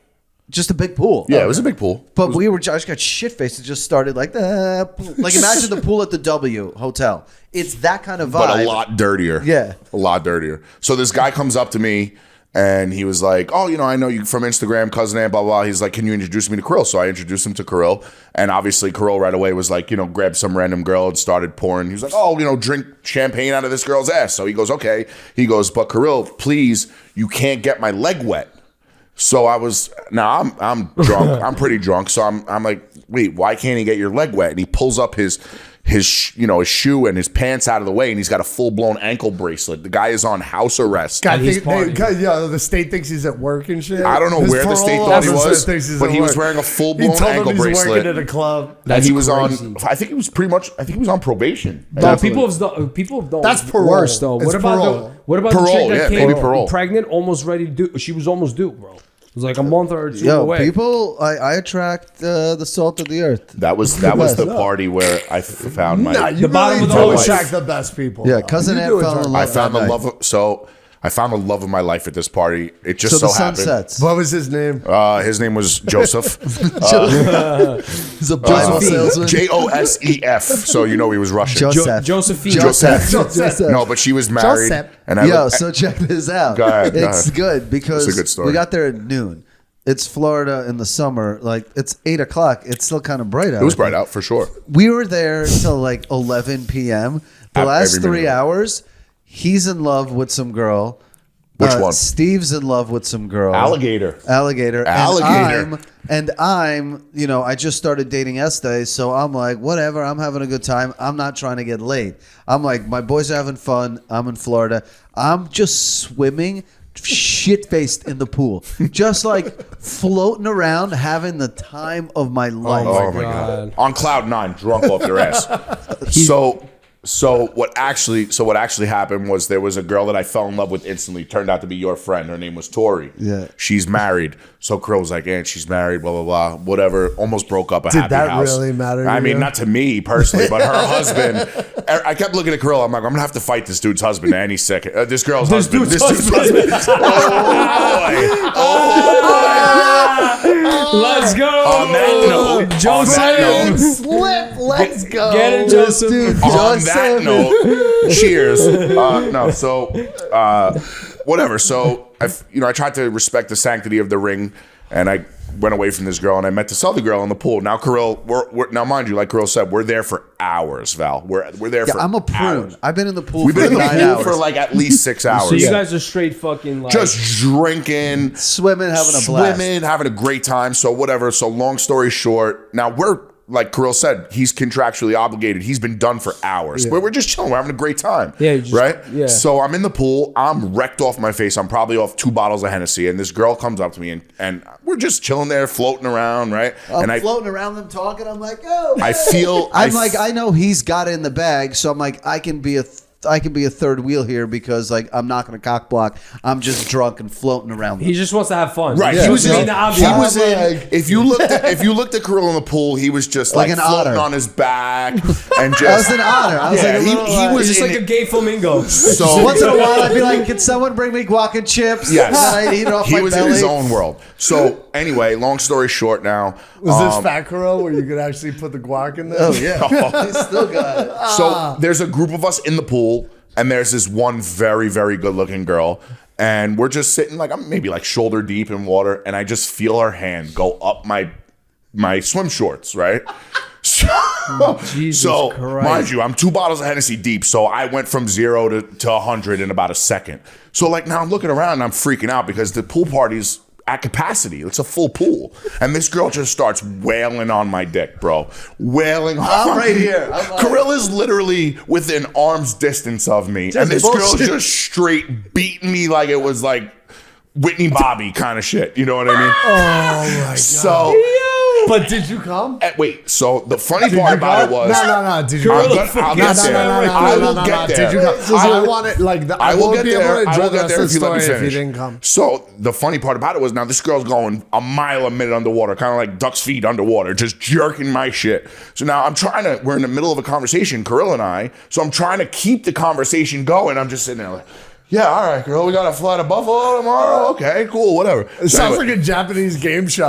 just a big pool. Yeah, it was a big pool. But I just got shit faced and just started like like imagine the pool at the W Hotel. It's that kind of vibe. But a lot dirtier. Yeah. A lot dirtier. So this guy comes up to me and he was like, oh, I know you from Instagram, Cuzzin and blah, blah, blah. He's like, can you introduce me to Kirill? So I introduced him to Kirill. And obviously Kirill right away was like, grabbed some random girl and started pouring. He was like, oh, drink champagne out of this girl's ass. So he goes, okay. He goes, but Kirill, please, you can't get my leg wet. So I was, I'm drunk. I'm pretty drunk. So I'm like, wait, why can't he get your leg wet? And he pulls up his shoe and his pants out of the way, and he's got a full blown ankle bracelet. The guy is on house arrest. The state thinks he's at work and shit. I don't know His where the state parole thought he officer was, thinks he's but at he was work. wearing a full He blown told him ankle he's bracelet. working at a club. And he was crazy. on. I think he was on probation. No, people have done That's parole. worse though. It's What about parole. the Parole, chick that yeah, came maybe parole. pregnant, almost ready to do? She was almost due, bro. It was like a month or two Yo, away. people, I attract the salt of the earth. That was the party where I found my. Nah, you bottom really of the do life. attract the best people. Yeah, Cousin You Ant do fell in attract- love. I found the that love. I found the love of my life at this party. It just So so, the sun happened. sets. What was his name? His name was Joseph. He's a Bible salesman. Josef. So he was Russian. Joseph. Josephine. Joseph. Joseph. No, but she was married. Joseph. And I Yo, so check this out. Go ahead, go It's ahead. good because It's a good story. we got there at noon. It's Florida in the summer. Like it's 8 o'clock. It's still kind of bright out. it was bright out for sure. We were there till like 11 p.m. The Every last minute 3 of it. hours, he's in love with some girl. Which one? Steve's in love with some girl. Alligator. Alligator. Alligator. And I'm, I just started dating Estee, so I'm like, whatever, I'm having a good time. I'm not trying to get laid. I'm like, my boys are having fun. I'm in Florida. I'm just swimming shit-faced in the pool. Just like floating around, having the time of my life. Oh my god. On cloud 9, drunk off your ass. So what actually happened was there was a girl that I fell in love with instantly. Turned out to be your friend. Her name was Tori. Yeah. She's married. So Krill was like, she's married, blah, blah, blah. Whatever. Almost broke up a Did happy that house. really matter to I mean, you? not to me personally, but her husband. I kept looking at Krill. I'm like, I'm going to have to fight this dude's husband any second. This girl's husband. This dude's husband. Let's go. On that note, Slip. Let's go. Get it, Joseph. Dude, on that note, cheers. Whatever. So I tried to respect the sanctity of the ring, and I went away from this girl, and I met this other girl in the pool. Now, Kirill, now mind you, like Kirill said, we're there for hours, Val. We're there for. I'm a prune. hours. I've been in the pool We've for been in the 9 pool hours. for like at least 6 hours. So you guys are straight fucking like. just drinking, Swimming, having a blast. swimming, having a great time. So whatever. So long story short, now we're like Kirill said, he's contractually obligated. He's been done for hours. But we're just chilling. We're having a great time. Yeah, you just- right? yeah. So I'm in the pool. I'm wrecked off my face. I'm probably off 2 bottles of Hennessy. And this girl comes up to me and we're just chilling there, floating around, right? I'm and floating around them talking. I'm like, oh. I feel I know he's got it in the bag, so I'm like, I can be a third wheel here because like I'm not going to cock block. I'm just drunk and floating around. He just wants to have fun. Right, Yeah. he was He in. the He ambiance. was in. If you looked at Kirill in the pool, he was just Like like an floating otter. on his back and just. I was an otter. I was Yeah, like a little, he was He's just in like a gay flamingo. So once in a while, I'd be like, "Can someone bring me guac and chips?" Yes. And I'd eat it off he my was belly. in his own world. So anyway, long story short, now. Was this Fat Kirill where you could actually put the guac in there? Oh yeah, he still got it. So there's a group of us in the pool, and there's this one very, very good-looking girl, and we're just sitting like I'm maybe like shoulder deep in water, and I just feel her hand go up my swim shorts, right? Jesus So Christ. mind you, I'm 2 bottles of Hennessy deep, so I went from 0 to 100 in about a second. So like now I'm looking around and I'm freaking out because the pool party's at capacity. It's a full pool, and this girl just starts wailing on my dick, bro. Wailing. I'm right here. I'm like- Kirill is literally within arm's distance of me, and this girl's bullshit. just straight beating me like it was like Whitney Bobby kind of shit. You know what I mean? Oh my god. So But did you come? Wait, so the funny part about it was No. Did you I'll come? get there. I will get there. Did you come? I want it like I will won't get be able there. to I enjoy will the get rest there of the if you let me story if you finish. didn't come. So the funny part about it was now this girl's going a mile a minute underwater, kind of like duck's feet underwater, just jerking my shit. So now we're in the middle of a conversation, Kirill and I, so I'm trying to keep the conversation going. I'm just sitting there like, yeah, all right, girl, we got to fly to Buffalo tomorrow. Okay, cool, whatever. It sounds like a Japanese game show.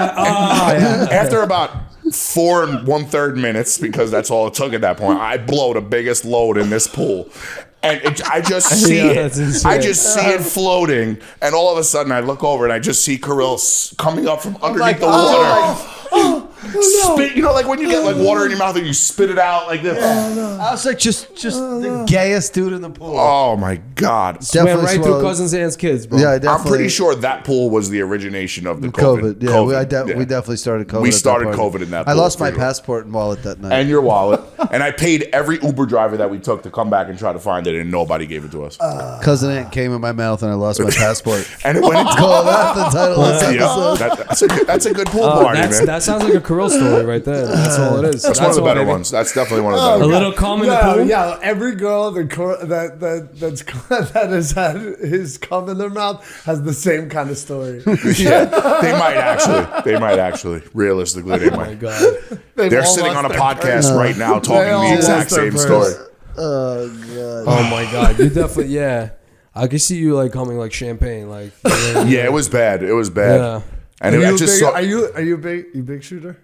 After about 4 1/3 minutes, because that's all it took at that point, I blow the biggest load in this pool. And I just see it. I just see it floating. And all of a sudden, I look over and I just see Kirill coming up from underneath the water. Spit, like when you get like water in your mouth and you spit it out like this. I was like, just the gayest dude in the pool. Oh my God. Went right through Cousin's hands, kids, bro. Yeah, definitely. I'm pretty sure that pool was the origination of the COVID. Yeah, we definitely started COVID. We at that started party. COVID in that I pool, lost my for sure. passport and wallet that night. And your wallet. And I paid every Uber driver that we took to come back and try to find it, and nobody gave it to us. Cousin Aunt came in my mouth and I lost my passport. And it went into Call that the title of this episode. that's a good pool party, man. That sounds like a Kirill story right there. That's all it is. That's one of the all, better baby. ones. That's definitely one of the better A ones. little calm in the pool. Yeah, every girl that has had his cum in their mouth has the same kind of story. Yeah, they might actually. Realistically, they Oh my might. God. They're sitting on a podcast right now talking the exact same story. Oh god. Oh my God. You definitely, yeah. I can see you like coming like champagne, like. Yeah, it was bad. It was bad. Yeah. And I just saw. Are you a big shooter?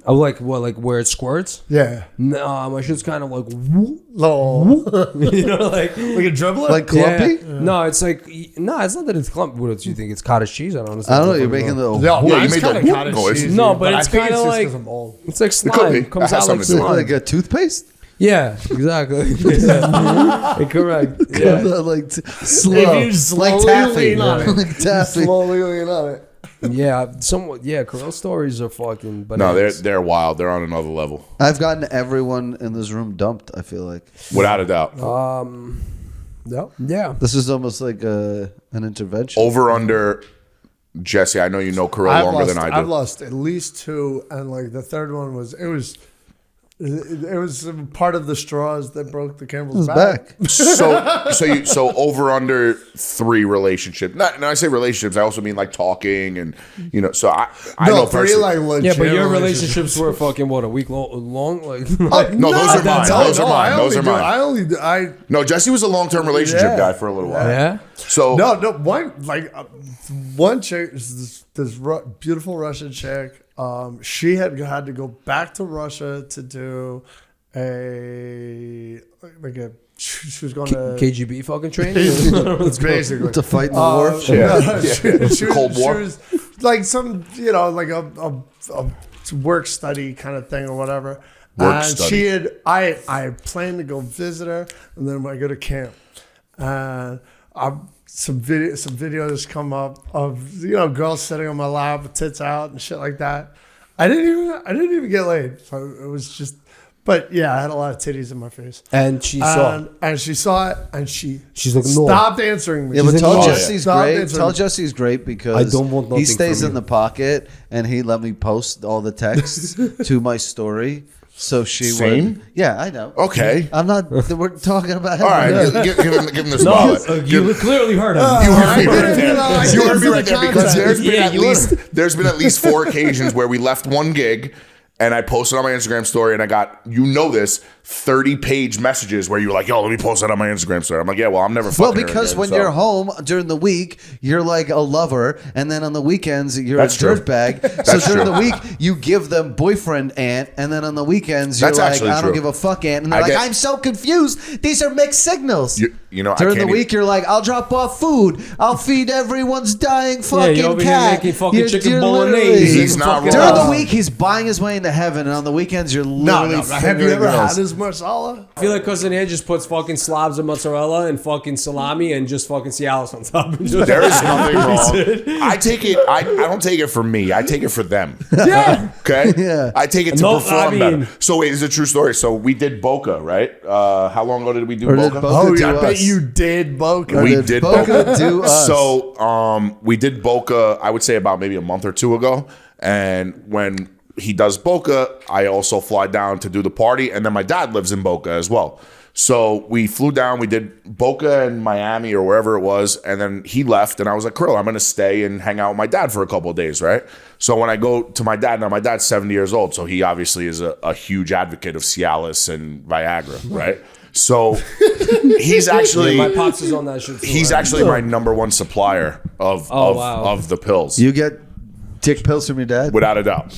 I like what, like where it squirts? Yeah. No, my shit's kind of like, whoop, No. you know, like a dribbler? Like clumpy? Yeah. No, it's like no, it's not that it's clumpy. What do you think? It's cottage cheese? I don't understand. I don't know. You're making the. No, Yeah, you mine's made the kinda whoop cottage noise. cheesy, No, but it's I think kinda just like- 'cause I'm old. It's like could be. slime. That Comes has out like something to do with slime. Like a toothpaste? Yeah, exactly. Yeah. Correct. Yeah. Like slow. If you slowly like taffy. lean on it. Like taffy. Slowly lean on it. Yeah, somewhat. Yeah, Kirill stories are fucking. No, Bananas. they're wild. They're on another level, I've gotten everyone in this room dumped, I feel like. without a doubt. No. Yeah. This is almost like an intervention. Over under. Jesse, I know you know Kirill longer than I do. I've lost at least 2, and like the third one was part of the straws that broke the camel's back. So over under 3 relationships. Not I say relationships. I also mean like talking and So I know 3 personally. like legit Yeah, but your relationships were fucking what, a week long? Like, No, those are mine. Those are mine. Those are mine. I No, Jesse was a long-term relationship guy for a little while. yeah. So one chick, this beautiful Russian chick. She had to go back to Russia to do she was going to KGB fucking training? basically To fight in the war? she Cold War. She was like some, like a work study kind of thing or whatever. Work study. I planned to go visit her, and then I go to camp, and some videos come up of girls sitting on my lap with tits out and shit like that. I didn't even get laid, so it was just. But yeah, I had a lot of titties in my face. And she saw. And she saw it, and she's like, no. stopped answering me. Yeah, but She's tell like, Jesse's stop great. answering Tell me. Jesse's great because I don't want he nothing stays from in you. the pocket and he let me post all the texts to my story. So she Same? would. Yeah, I know. Okay. I'm not. We're talking about him. All right, give him this wallet. You clearly heard him. You heard me right You know, I there. You did heard me see right the there because content. there's been at least 4 occasions where we left one gig and I posted on my Instagram story and I got, this, 30-page messages where you were like, yo, let me post that on my Instagram story. I'm like, yeah, well, I'm never fucking Well, her because again, when so. you're home during the week, you're like a lover, and then on the weekends you're That's a true. dirtbag. That's So during true. the week you give them boyfriend aunt, and then on the weekends you're That's like, actually I don't true. give a fuck aunt, and they're I like, get- I'm so confused. These are mixed signals. I During can't the week, you're like, I'll drop off food. I'll feed everyone's dying fucking you're over here cat. making fucking chicken you're bolognese. literally- He's not During wrong. the week, he's buying his way into to heaven, and on the weekends you're No, literally. have you fingering ever girls. had his marsala? I feel like Cuzzin here just puts fucking slabs of mozzarella and fucking salami and just fucking Cialis on top. There is nothing wrong. I take it. I don't take it for me. I take it for them. Yeah. Okay. Yeah. I take it to No, perform I mean- better. So wait, it's a true story. So we did Boca, right? How long ago did we do Or did Boca? Boca Oh, do yeah, I bet us? you did, Boca. We Did did Boca Boca. do us? So we did Boca, I would say about maybe a month or two ago. And when he does Boca, I also fly down to do the party. And then my dad lives in Boca as well. So we flew down, we did Boca in Miami or wherever it was. And then he left. And I was like, Kirill, I'm going to stay and hang out with my dad for a couple of days, right? So when I go to my dad, now my dad's 70 years old. So he obviously is a huge advocate of Cialis and Viagra, right? So he's actually My pops is on that shit too. he's right? actually my number one supplier of wow. of the pills, You get dick pills from your dad? without a doubt.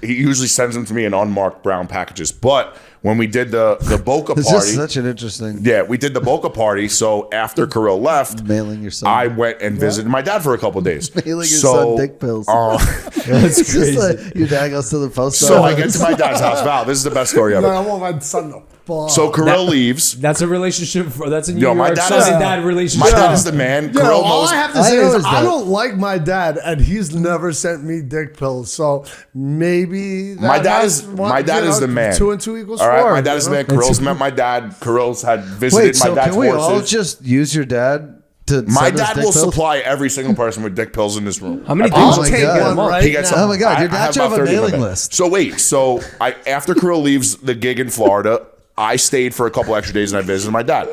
He usually sends them to me in unmarked brown packages. But when we did the Boca It's party, just such an interesting yeah, we did the Boca party. So after Kirill left, mailing your son. I went and visited my dad for a couple of days. Mailing your son dick pills. It's just like your dad goes to the post So I office. get to my dad's house. Val, this is the best story No, ever. I want my son to fuck. So Kirill leaves. That's a relationship. That's a New Yo, my York dad son is- and dad relationship. My dad is the man. Yo, Kirill all knows. I have to I say know is is I that- don't like my dad, and he's never sent me dick pills. So maybe My that dad has is one- my dad you is know, the man. 2 and 2 equals All 4. right, my dad is the you man. know? Kirill's met my dad. Kirill's had visited Wait, my so dad's can we all horses. just use your dad to My send us dad dick will pills? supply every single person with dick pills in this room. How many I things? I'll my take God. one right He gets now. Oh my God, your I dad should have a about 30 in my mailing bag. list. So wait, so after Kirill leaves the gig in Florida, I stayed for a couple extra days and I visited my dad.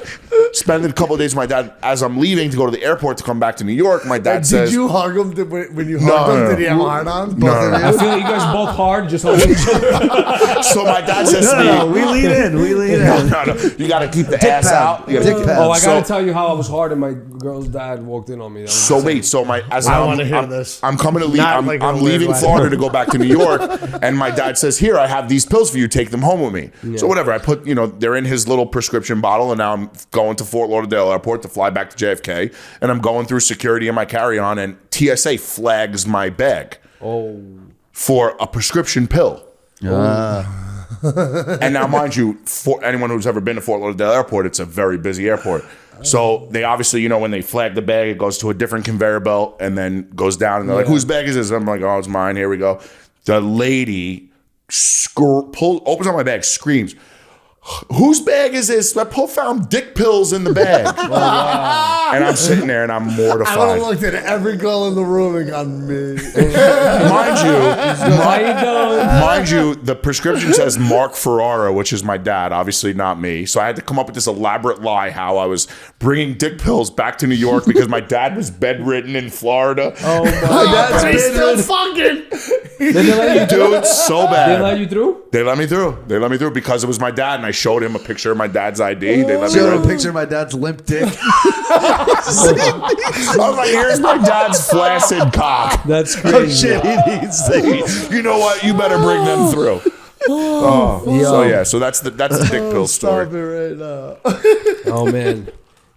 Spending a couple of days with my dad as I'm leaving to go to the airport to come back to New York. My dad Did says, you hug him? When you No, hugged him, no, did he have a hard on? No. I feel like you guys both hard, just holding each other. So my dad says to me, No, we lean in. We lean in. no. You got to keep the ass pad. out. You gotta Dick keep- pad. Oh, I gotta So- tell you how I was hard and my girl's dad walked in on me. That was So insane. wait, so I wanna hear this. I'm coming to leave. Not I'm, like in I'm a weird leaving way. Florida to go back to New York, and my dad says, "Here, I have these pills for you. Take them home with me." So whatever. I put, they're in his little prescription bottle, and now I'm going to Fort Lauderdale Airport to fly back to JFK, and I'm going through security in my carry-on, and TSA flags my bag for a prescription pill. And now, mind you, for anyone who's ever been to Fort Lauderdale Airport, it's a very busy airport. So they obviously, when they flag the bag, it goes to a different conveyor belt and then goes down. And they're like, "Whose bag is this?" I'm like, "Oh, it's mine. Here we go." The lady opens up my bag, screams, "Whose bag is this?" I found dick pills in the bag. And I'm sitting there and I'm I would mortified. have looked at every girl in the room and gone, me. Mind you, the prescription says Mark Ferrara, which is my dad, obviously not me. So I had to come up with this elaborate lie how I was bringing dick pills back to New York because my dad was bedridden in Florida. Oh my That's god. me still fucking. Did they let you through? Dude, so They bad. let you through? They let me through. They let me through because it was my dad, and I showed him a picture of my dad's ID. They let me Showed him a through. picture of my dad's limp dick. I was like, "Here's my dad's flaccid cock." That's Oh crazy. shit, he needs things. You know what? You better bring them through. So that's the dick pill story. Stop it right now. Oh man.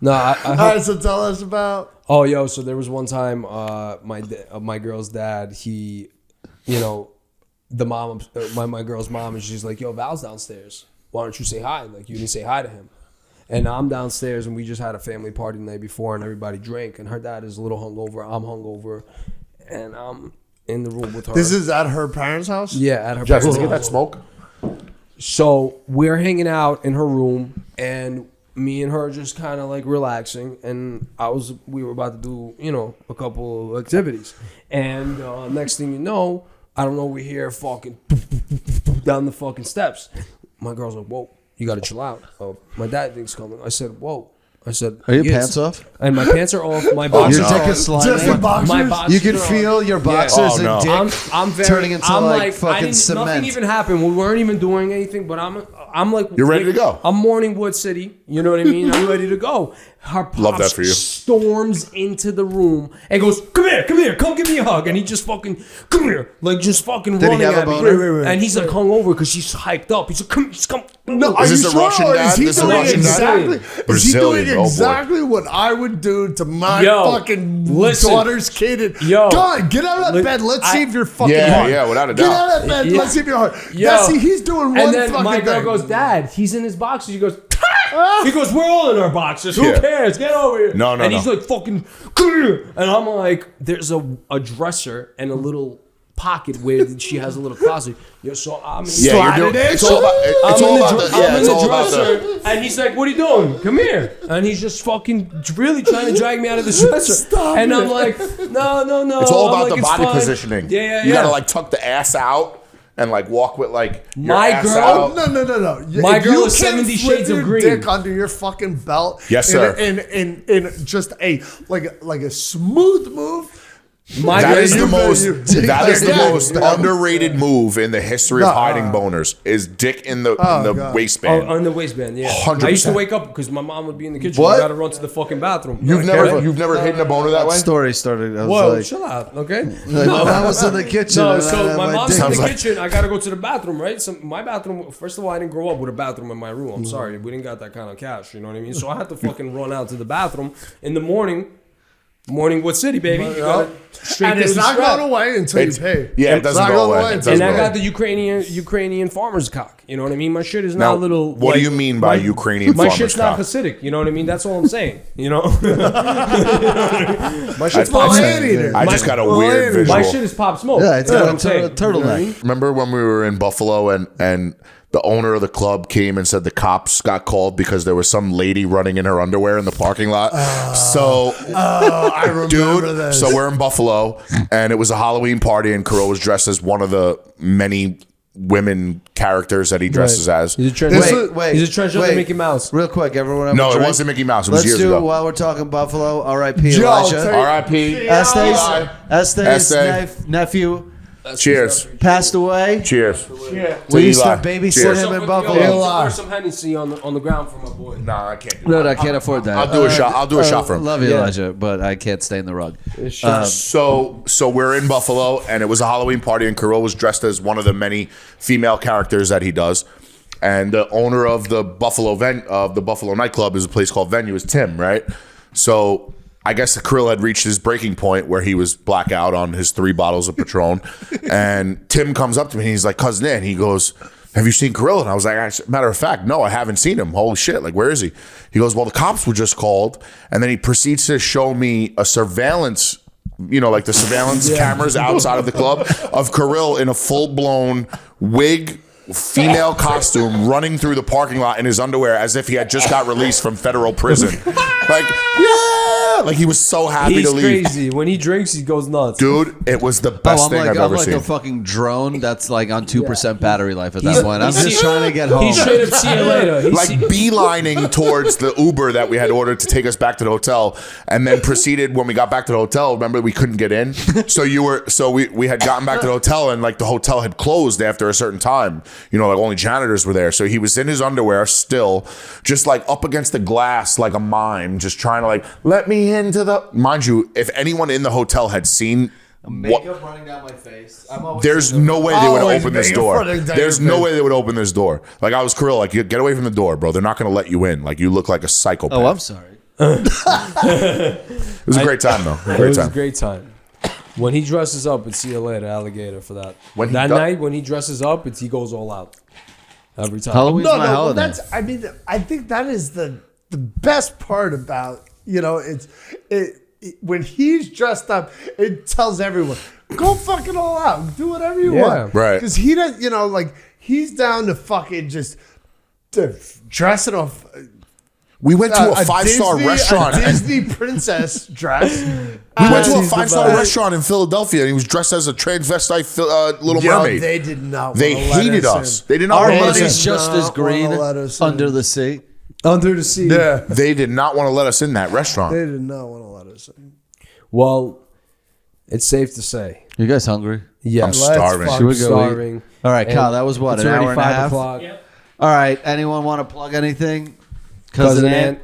No, I All right, so tell us about. Oh, yo, so there was one time my girl's dad, he, the mom, my girl's mom, and she's like, "Yo, Val's downstairs. Why don't you say hi? Like, you didn't say hi to him." And I'm downstairs, and we just had a family party the night before, and everybody drank, and her dad is a little hungover. I'm hungover, and I'm in the room with her. This is at her parents' house? Yeah, at her Jackson, parents' get that house. smoke. So we're hanging out in her room, and me and her just kind of like relaxing, and we were about to do a couple of activities, and next thing you know, I don't know, we hear fucking down the fucking steps. My girl's like, "Whoa, you gotta chill out." Oh, my dad thinks coming. I said, "Whoa." I said, Are your "Yes." pants off? And my pants are off. My boxers. Your dick is Just in sliding. boxers? My boxers. You can are on. feel your Yeah. boxers Oh, no. and dick I'm very, turning into I'm like I fucking didn't, cement. Nothing even happened. We weren't even doing anything. But I'm like, You're ready to go. I'm Morningwood City. You know what I mean? I'm ready to go. Her pops Love that for you. storms into the room and goes, come here, come give me a hug. And he just fucking, come here, like just fucking Did he running have a at me. boner? And he's like hungover because he's hyped up. He's like, come, just come. No, Is are this you a sure, Russian or dad? is he This is a doing Russian dad? exactly? Is he Brazilian, doing oh boy. exactly what I would do to my Yo, fucking listen. daughter's kid? And, Yo. go on, get out of that bed. Let's see if you're fucking Yeah, hard. yeah, without a Get doubt. out of that bed. Yeah. Let's see if you're hard. Yo. Yeah, see, he's doing one And then fucking my girl thing. goes, Dad, he's in his boxers. He goes, he goes, we're all in our boxers. Who Yeah. cares? Get over here. No, And he's like, fucking, come here. And I'm like, there's a dresser and a little pocket where she has a little closet. Yo, so I'm Yeah, you're doing, it's all about, it's all about the, yeah, it's all about the, and he's like, what are you doing? Come here. And he's just fucking really trying to drag me out of the dresser. Stop and I'm it. like, no. it's all I'm about like, the body fine. positioning. Yeah. You gotta like tuck the ass out and like walk with like your My ass girl- out. No. My If girl you is can 70 flip shades of your green. dick under your fucking belt. Yes, sir. In just a like a smooth move. My That girl- is the most. That is the Yeah. most underrated move in the history of hiding boners. Is dick in the God. waistband. on the waistband, yeah. 100%. I used to wake up because my mom would be in the kitchen. What? I gotta run to the fucking bathroom. You've never hidden a boner that way. Story started. I was Whoa, like, chill out, okay? like, I was in the kitchen. No, and so I- my mom's dick- in the like- kitchen. I gotta go to the bathroom, right? So my bathroom. First of all, I didn't grow up with a bathroom in my room. I'm sorry, we didn't got that kind of cash. You know what I mean? So I had to fucking run out to the bathroom in the morning. Morningwood City, baby. You gotta straight And to it's the not strap. going away until It's- you pay. yeah, it It's doesn't not go going away. It until doesn't And you I go got the Ukrainian farmer's cock. You know what I mean? My shit is Now, not a little. what do like- you mean by Ukrainian My farmer's shit's cock? not Hasidic. You know what I mean? That's all I'm saying. You know? My shit's I- pop Well, smoke. anteater. I just got a Well, weird visual. My shit is pop smoke. Yeah, it's That's got what a I'm saying. turtleneck. You know what I mean? Remember when we were in Buffalo and the owner of the club came and said the cops got called because there was some lady running in her underwear in the parking lot. I remember Dude, this. so we're in Buffalo and it was a Halloween party and Kirill was dressed as one of the many women characters that he dresses as. He's a trench. This Wait, is- wait, he's a trench wait. Mickey Mouse. Real quick, everyone. Have No, a it drink? wasn't Mickey Mouse. It was Let's years do ago. while we're talking Buffalo. R.I.P. Joe, Elijah. tell you- R.I.P. Estes Estee. nephew Cheers. passed away. Cheers. We used to Eli. babyssit Cheers. him in Yo, Buffalo. pour some Hennessy on the ground for my boy. Nah, I can't do No, that. I can't afford that. I'll do a shot. I'll do a shot for him. Love you, Yeah. Elijah, but I can't stain the rug. So we're in Buffalo, and it was a Halloween party, and Kirill was dressed as one of the many female characters that he does. And the owner of the Buffalo nightclub is a place called Venue is Tim, right? So I guess Kirill had reached his breaking point where he was blackout on his 3 bottles of Patron, and Tim comes up to me and he's like, "Cousin," and he goes, "Have you seen Kirill?" And I was like, "Matter of fact, no, I haven't seen him. Holy shit! Like, where is he?" He goes, "Well, the cops were just called," and then he proceeds to show me a surveillance. Like the surveillance cameras outside of the club of Kirill in a full-blown wig, female costume, running through the parking lot in his underwear as if he had just got released from federal prison. Like, yeah, like he was so happy He's to leave. crazy. When he drinks, he goes nuts. Dude, it was the best thing I've ever I'm like seen. a fucking drone that's like on 2% battery life at that point. I'm he's- just trying to get home. He straight up see you later. Like beelining towards the Uber that we had ordered to take us back to the hotel, and then proceeded when we got back to the hotel. Remember, we couldn't get in, so we had gotten back to the hotel, and like the hotel had closed after a certain time. Like only janitors were there, so he was in his underwear still, just like up against the glass like a mime, just trying to like let me into the. Mind you, if anyone in the hotel had seen. Makeup running down my face. I'm always There's no way they would Always open this makeup door. running down There's your no face. way they would open this door. Like I was Kirill, like get away from the door, bro. They're not going to let you in. Like you look like a psychopath. Oh, I'm sorry. It was a great time though. It was a great time. When he dresses up, it's see you later, alligator for that. When he That does- night, when he dresses up, he goes all out. Every time. Halloween's No, my well, holiday. that's. I mean, I think that is the best part about when he's dressed up. It tells everyone, go fucking all out, do whatever you Yeah. want, Right. Because he does, like he's down to fucking just to dress it off. We went to a 5-star Disney- restaurant. a and Disney princess dress. we went to a He's the 5-star best. restaurant in Philadelphia, and he was dressed as a transvestite Little Yo, Mermaid. they did not. They wanna let hated us us. in. They did not Our want to let money's us in. just as green wanna let us in. under the sea. Under the sea. Yeah, They did not want to let us in that restaurant. they did not want to let us in. Well, it's safe to say. You guys hungry? Yes. I'm starving. fuck. Should we go eat? Starving. All right, And Kyle, that was what, it's an already hour and a 5 half? o'clock. All right, anyone want to plug anything? Cousin Ant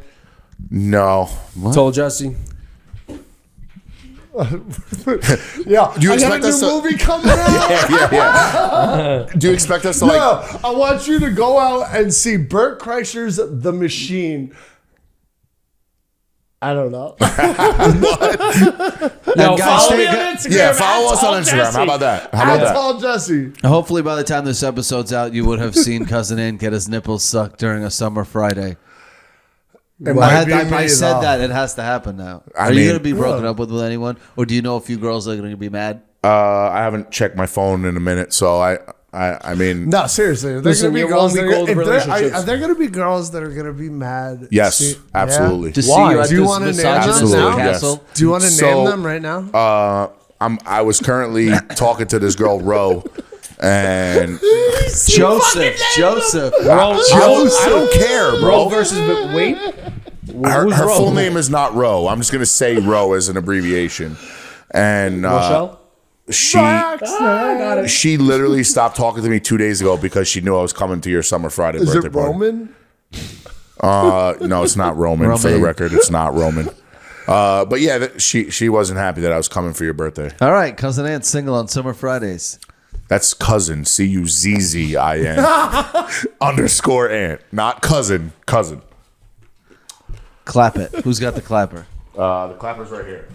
No. told Jesse. Yeah. Do you I expect got a us new to- movie coming out. Yeah. Do you expect us to like? No, I want you to go out and see Bert Kreischer's The Machine. I don't know. Yo, guys, follow me stay on good. Instagram. Yeah, follow us on at Instagram. Jesse. How about that? How about That's that? all Jesse. Hopefully, by the time this episode's out, you would have seen Cousin Ant get his nipples sucked during a summer Friday. It might be me, I said though. that it has to happen now. I Are you mean- going to be broken up with anyone, or do you know a few girls that are going to be mad? I haven't checked my phone in a minute, so I mean, No, seriously. Are there Listen, gonna be you girls only that go are, to if there, relationships. are there going to be girls that are going to be mad? yes, See- absolutely. To Why? see you at Do you this wanna name misogynist them now? castle? Do you want to So- name them right now? I was currently talking to this girl, Ro, and Joseph. I don't care, Ro bro. versus wait. Her Who's Ro? full name is not Ro. I'm just gonna say Ro as an abbreviation. And Rochelle. she literally stopped talking to me 2 days ago because she knew I was coming to your summer Friday Is birthday it party. Roman? No, it's not Roman. For the Romaine. record, it's not Roman. But yeah, she wasn't happy that I was coming for your birthday. All right, Cousin Ant's single on Summer Fridays. That's cousin, Cuzzin _ Ant, not cousin. Clap it. Who's got the clapper? The clapper's right here.